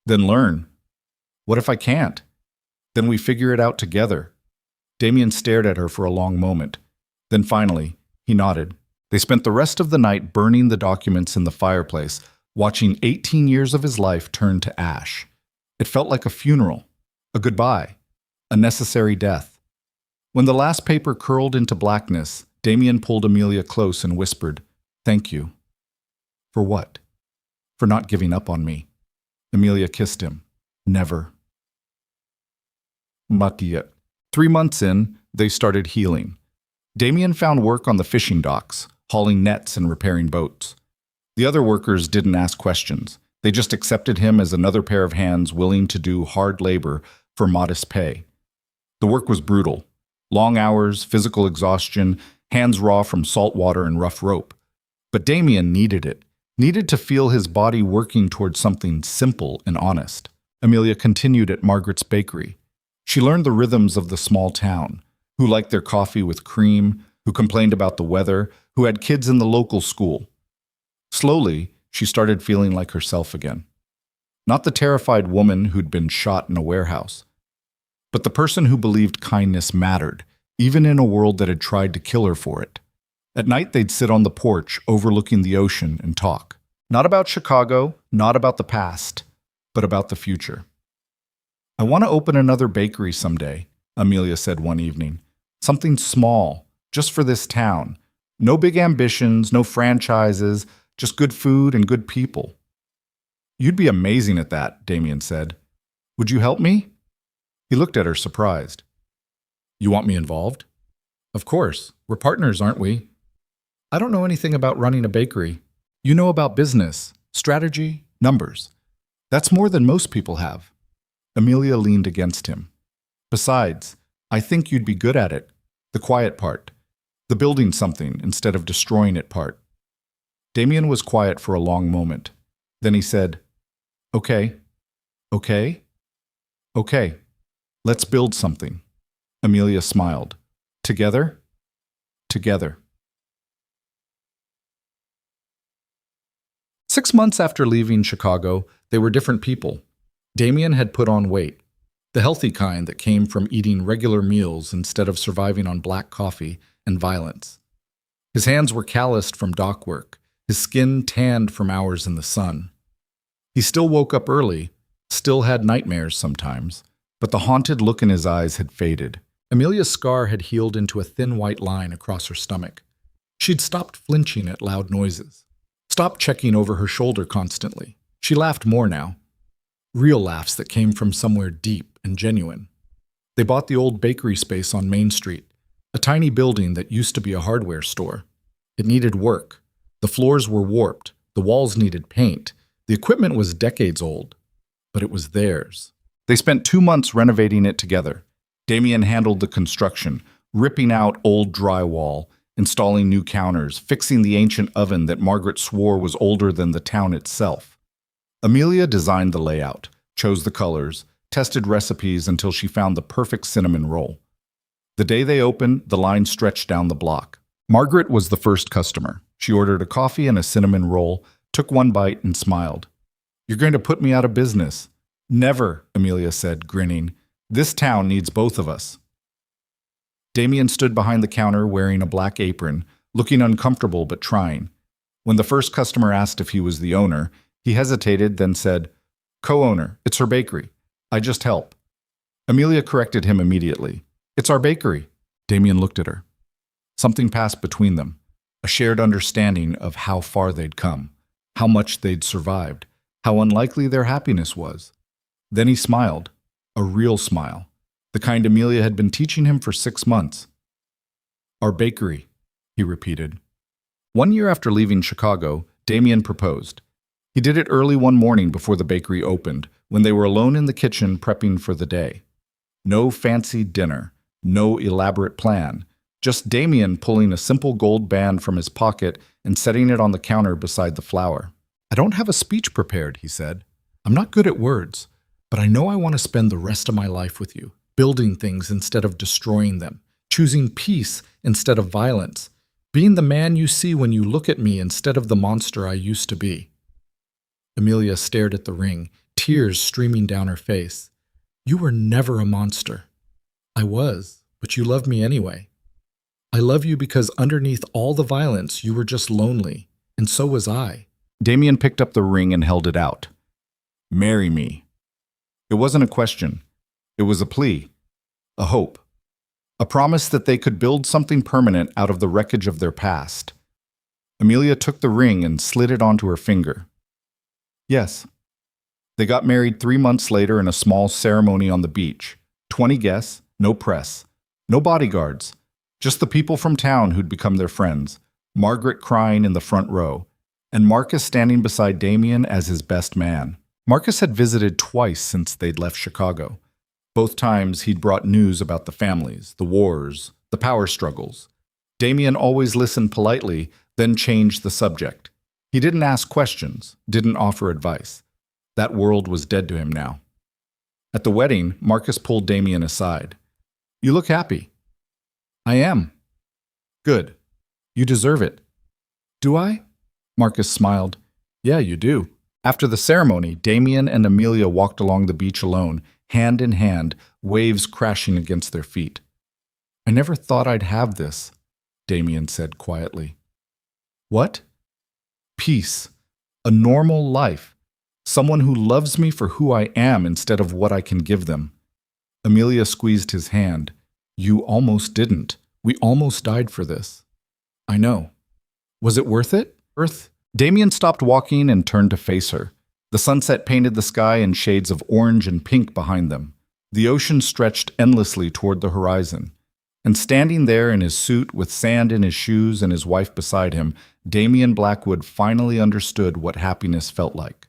Then learn. What if I can't? Then we figure it out together. Damien stared at her for a long moment. Then finally, he nodded. They spent the rest of the night burning the documents in the fireplace, watching 18 years of his life turn to ash. It felt like a funeral, a goodbye, a necessary death. When the last paper curled into blackness, Damien pulled Emilia close and whispered, Thank you. For what? For not giving up on me. Emilia kissed him. Never. Not 3 months in, they started healing. Damien found work on the fishing docks, hauling nets and repairing boats. The other workers didn't ask questions. They just accepted him as another pair of hands willing to do hard labor for modest pay. The work was brutal. Long hours, physical exhaustion, hands raw from salt water and rough rope. But Damien needed it, needed to feel his body working towards something simple and honest. Emilia continued at Margaret's bakery. She learned the rhythms of the small town, who liked their coffee with cream, who complained about the weather, who had kids in the local school. Slowly, she started feeling like herself again. Not the terrified woman who'd been shot in a warehouse, but the person who believed kindness mattered, even in a world that had tried to kill her for it. At night, they'd sit on the porch overlooking the ocean and talk. Not about Chicago, not about the past, but about the future. I want to open another bakery someday, Emilia said one evening. Something small, just for this town. No big ambitions, no franchises, just good food and good people. You'd be amazing at that, Damien said. Would you help me? He looked at her surprised. You want me involved? Of course. We're partners, aren't we? I don't know anything about running a bakery. You know about business, strategy, numbers. That's more than most people have. Emilia leaned against him. Besides, I think you'd be good at it. The quiet part. The building something instead of destroying it part. Damien was quiet for a long moment. Then he said, Okay. Okay? Okay. Let's build something. Emilia smiled. Together? Together. 6 months after leaving Chicago, they were different people. Damien had put on weight, the healthy kind that came from eating regular meals instead of surviving on black coffee and violence. His hands were calloused from dock work, his skin tanned from hours in the sun. He still woke up early, still had nightmares sometimes, but the haunted look in his eyes had faded. Emilia's scar had healed into a thin white line across her stomach. She'd stopped flinching at loud noises, stopped checking over her shoulder constantly. She laughed more now. Real laughs that came from somewhere deep and genuine. They bought the old bakery space on Main Street, a tiny building that used to be a hardware store. It needed work. The floors were warped. The walls needed paint. The equipment was decades old, but it was theirs. They spent 2 months renovating it together. Damien handled the construction, ripping out old drywall, installing new counters, fixing the ancient oven that Margaret swore was older than the town itself. Emilia designed the layout, chose the colors, tested recipes until she found the perfect cinnamon roll. The day they opened, the line stretched down the block. Margaret was the first customer. She ordered a coffee and a cinnamon roll, took one bite, and smiled. You're going to put me out of business. Never, Emilia said, grinning. This town needs both of us. Damien stood behind the counter wearing a black apron, looking uncomfortable but trying. When the first customer asked if he was the owner, he hesitated, then said, Co-owner, it's her bakery. I just help. Emilia corrected him immediately. It's our bakery. Damien looked at her. Something passed between them, a shared understanding of how far they'd come, how much they'd survived, how unlikely their happiness was. Then he smiled, a real smile, the kind Emilia had been teaching him for 6 months. Our bakery, he repeated. 1 year after leaving Chicago, Damien proposed. He did it early one morning before the bakery opened, when they were alone in the kitchen prepping for the day. No fancy dinner, no elaborate plan, just Damien pulling a simple gold band from his pocket and setting it on the counter beside the flower. I don't have a speech prepared, he said. I'm not good at words, but I know I want to spend the rest of my life with you, building things instead of destroying them, choosing peace instead of violence, being the man you see when you look at me instead of the monster I used to be. Emilia stared at the ring, tears streaming down her face. You were never a monster. I was, but you loved me anyway. I love you because underneath all the violence, you were just lonely, and so was I. Damien picked up the ring and held it out. Marry me. It wasn't a question. It was a plea, a hope, a promise that they could build something permanent out of the wreckage of their past. Emilia took the ring and slid it onto her finger. Yes. They got married 3 months later in a small ceremony on the beach. 20 guests, no press, no bodyguards, just the people from town who'd become their friends, Margaret crying in the front row, and Marcus standing beside Damien as his best man. Marcus had visited twice since they'd left Chicago. Both times he'd brought news about the families, the wars, the power struggles. Damien always listened politely, then changed the subject. He didn't ask questions, didn't offer advice. That world was dead to him now. At the wedding, Marcus pulled Damien aside. You look happy. I am. Good. You deserve it. Do I? Marcus smiled. Yeah, you do. After the ceremony, Damien and Emilia walked along the beach alone, hand in hand, waves crashing against their feet. I never thought I'd have this, Damien said quietly. What? Peace. A normal life. Someone who loves me for who I am instead of what I can give them. Emilia squeezed his hand. You almost didn't. We almost died for this. I know. Was it worth it? Damien stopped walking and turned to face her. The sunset painted the sky in shades of orange and pink behind them. The ocean stretched endlessly toward the horizon. And standing there in his suit with sand in his shoes and his wife beside him, Damien Blackwood finally understood what happiness felt like.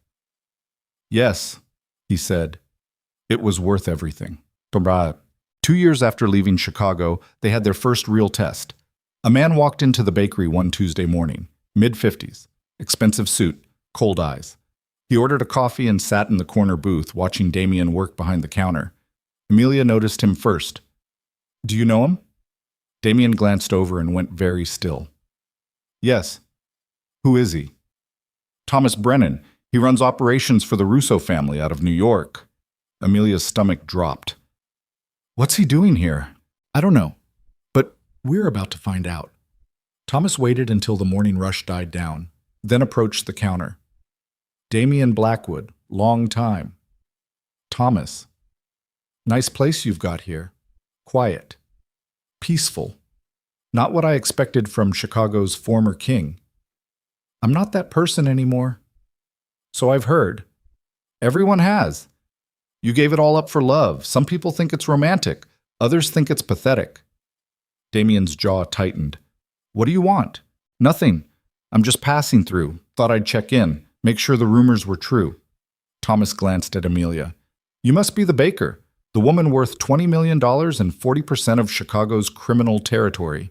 Yes, he said. It was worth everything. 2 years after leaving Chicago, they had their first real test. A man walked into the bakery one Tuesday morning, mid-50s, expensive suit, cold eyes. He ordered a coffee and sat in the corner booth, watching Damien work behind the counter. Emilia noticed him first. Do you know him? Damien glanced over and went very still. Yes. Who is he? Thomas Brennan. He runs operations for the Russo family out of New York. Emilia's stomach dropped. What's he doing here? I don't know, but we're about to find out. Thomas waited until the morning rush died down, then approached the counter. Damien Blackwood, long time. Thomas. Nice place you've got here. Quiet. Peaceful. Not what I expected from Chicago's former king. I'm not that person anymore. So I've heard. Everyone has. You gave it all up for love. Some people think it's romantic. Others think it's pathetic. Damien's jaw tightened. What do you want? Nothing. I'm just passing through. Thought I'd check in. Make sure the rumors were true. Thomas glanced at Emilia. You must be the baker. The woman worth $20 million and 40% of Chicago's criminal territory.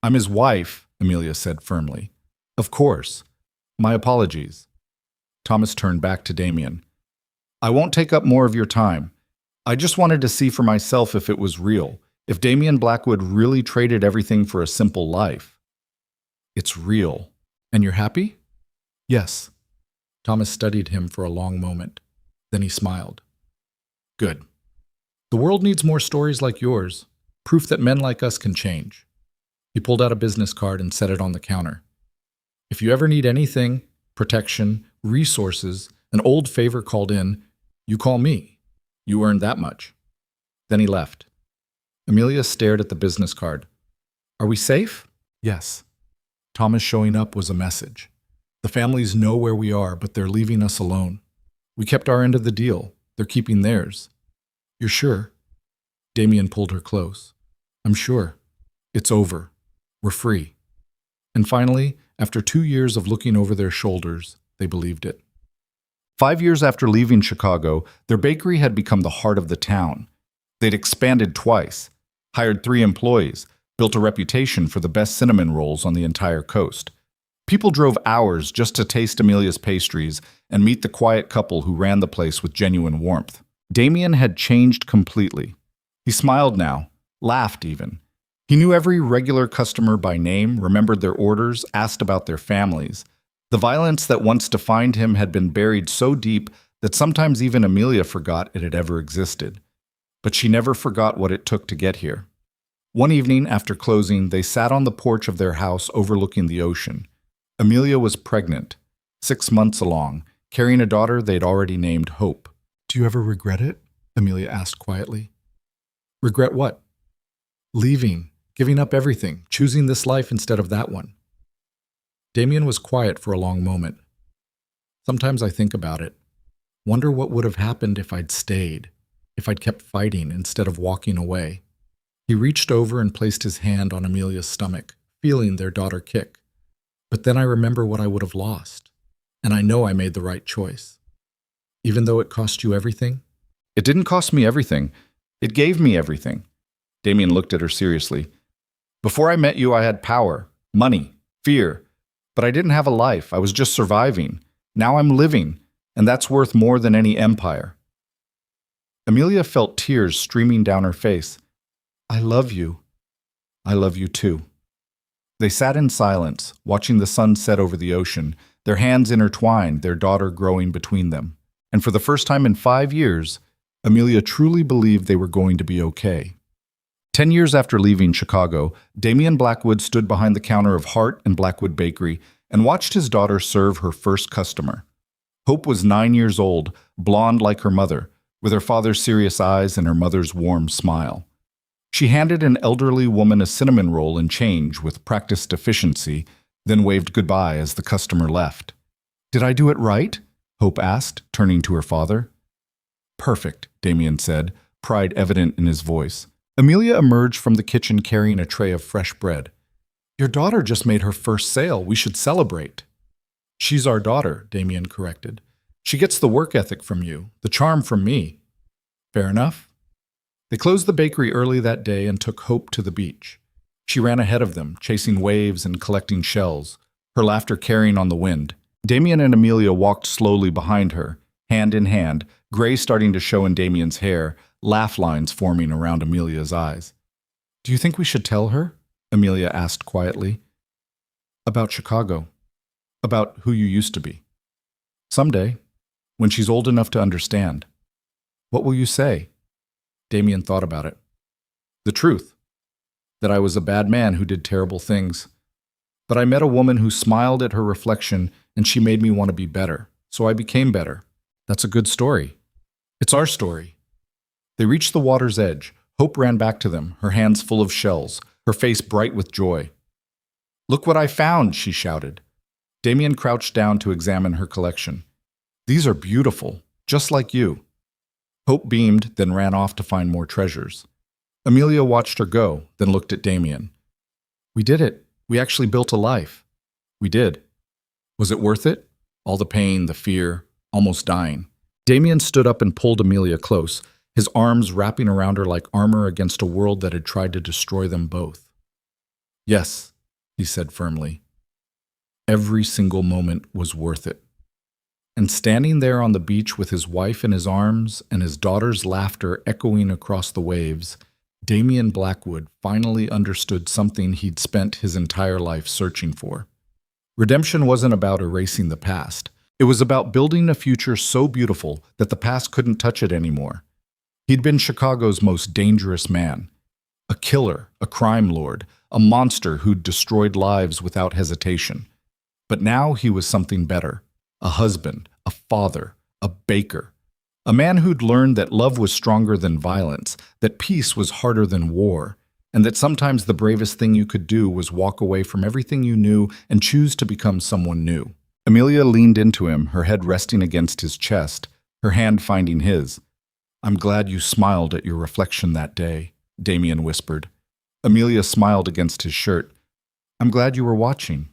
I'm his wife, Emilia said firmly. Of course. My apologies. Thomas turned back to Damien. I won't take up more of your time. I just wanted to see for myself if it was real, if Damien Blackwood really traded everything for a simple life. It's real. And you're happy? Yes. Thomas studied him for a long moment. Then he smiled. Good. The world needs more stories like yours, proof that men like us can change. He pulled out a business card and set it on the counter. If you ever need anything, protection, resources, an old favor called in, you call me. You earned that much." Then he left. Emilia stared at the business card. "Are we safe?" "Yes." Thomas showing up was a message. "The families know where we are, but they're leaving us alone. We kept our end of the deal. They're keeping theirs." "You're sure?" Damien pulled her close. "I'm sure. It's over. We're free." And finally, after 2 years of looking over their shoulders, they believed it. 5 years after leaving Chicago, their bakery had become the heart of the town. They'd expanded twice, hired 3 employees, built a reputation for the best cinnamon rolls on the entire coast. People drove hours just to taste Emilia's pastries and meet the quiet couple who ran the place with genuine warmth. Damien had changed completely. He smiled now, laughed even. He knew every regular customer by name, remembered their orders, asked about their families. The violence that once defined him had been buried so deep that sometimes even Emilia forgot it had ever existed. But she never forgot what it took to get here. One evening after closing, they sat on the porch of their house overlooking the ocean. Emilia was pregnant, 6 months along, carrying a daughter they'd already named Hope. "Do you ever regret it?" Emilia asked quietly. "Regret what?" "Leaving, giving up everything, choosing this life instead of that one." Damien was quiet for a long moment. "Sometimes I think about it. Wonder what would have happened if I'd stayed, if I'd kept fighting instead of walking away." He reached over and placed his hand on Emilia's stomach, feeling their daughter kick. "But then I remember what I would have lost, and I know I made the right choice. Even though it cost you everything?" "It didn't cost me everything. It gave me everything." Damien looked at her seriously. "Before I met you, I had power, money, fear. But I didn't have a life. I was just surviving. Now I'm living, and that's worth more than any empire." Emilia felt tears streaming down her face. "I love you." "I love you too." They sat in silence, watching the sun set over the ocean, their hands intertwined, their daughter growing between them. And for the first time in 5 years, Emilia truly believed they were going to be okay. 10 years after leaving Chicago, Damien Blackwood stood behind the counter of Hart and Blackwood Bakery and watched his daughter serve her first customer. Hope was 9 years old, blonde like her mother, with her father's serious eyes and her mother's warm smile. She handed an elderly woman a cinnamon roll and change with practiced efficiency, then waved goodbye as the customer left. "Did I do it right?" Hope asked, turning to her father. "Perfect," Damien said, pride evident in his voice. Emilia emerged from the kitchen carrying a tray of fresh bread. "Your daughter just made her first sale. We should celebrate." "She's our daughter," Damien corrected. "She gets the work ethic from you, the charm from me." "Fair enough." They closed the bakery early that day and took Hope to the beach. She ran ahead of them, chasing waves and collecting shells, her laughter carrying on the wind. Damien and Emilia walked slowly behind her, hand in hand, gray starting to show in Damien's hair, laugh lines forming around Emilia's eyes. "Do you think we should tell her?" Emilia asked quietly. "About Chicago. About who you used to be." "Someday, when she's old enough to understand." "What will you say?" Damien thought about it. "The truth. That I was a bad man who did terrible things. But I met a woman who smiled at her reflection and she made me want to be better. So I became better. That's a good story. It's our story." They reached the water's edge. Hope ran back to them, her hands full of shells, her face bright with joy. "Look what I found," she shouted. Damien crouched down to examine her collection. "These are beautiful, just like you." Hope beamed, then ran off to find more treasures. Emilia watched her go, then looked at Damien. "We did it. We actually built a life." "We did." "Was it worth it? All the pain, the fear, almost dying." Damien stood up and pulled Emilia close, his arms wrapping around her like armor against a world that had tried to destroy them both. "Yes," he said firmly. Every single moment was worth it. And standing there on the beach with his wife in his arms and his daughter's laughter echoing across the waves, Damien Blackwood finally understood something he'd spent his entire life searching for. Redemption wasn't about erasing the past. It was about building a future so beautiful that the past couldn't touch it anymore. He'd been Chicago's most dangerous man. A killer, a crime lord, a monster who'd destroyed lives without hesitation. But now he was something better. A husband, a father, a baker. A man who'd learned that love was stronger than violence, that peace was harder than war, and that sometimes the bravest thing you could do was walk away from everything you knew and choose to become someone new. Emilia leaned into him, her head resting against his chest, her hand finding his. "I'm glad you smiled at your reflection that day," Damien whispered. Emilia smiled against his shirt. "I'm glad you were watching."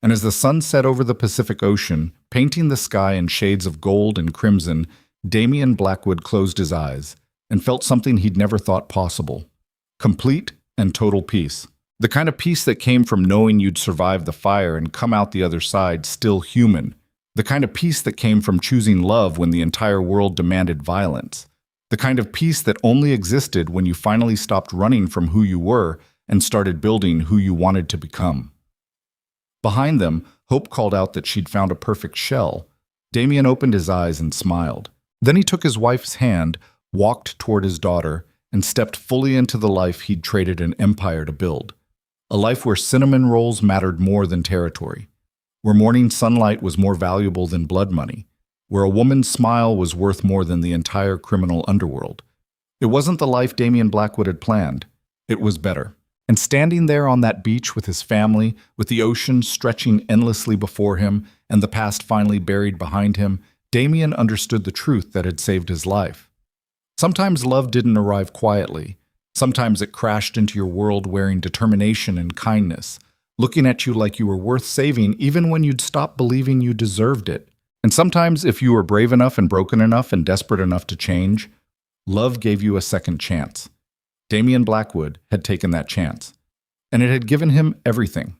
And as the sun set over the Pacific Ocean, painting the sky in shades of gold and crimson, Damien Blackwood closed his eyes and felt something he'd never thought possible. Complete and total peace. The kind of peace that came from knowing you'd survive the fire and come out the other side still human. The kind of peace that came from choosing love when the entire world demanded violence. The kind of peace that only existed when you finally stopped running from who you were and started building who you wanted to become. Behind them, Hope called out that she'd found a perfect shell. Damien opened his eyes and smiled. Then he took his wife's hand, walked toward his daughter, and stepped fully into the life he'd traded an empire to build. A life where cinnamon rolls mattered more than territory, where morning sunlight was more valuable than blood money, where a woman's smile was worth more than the entire criminal underworld. It wasn't the life Damien Blackwood had planned. It was better. And standing there on that beach with his family, with the ocean stretching endlessly before him and the past finally buried behind him, Damien understood the truth that had saved his life. Sometimes love didn't arrive quietly. Sometimes it crashed into your world wearing determination and kindness, looking at you like you were worth saving even when you'd stopped believing you deserved it. And sometimes, if you were brave enough and broken enough and desperate enough to change, love gave you a second chance. Damien Blackwood had taken that chance, and it had given him everything.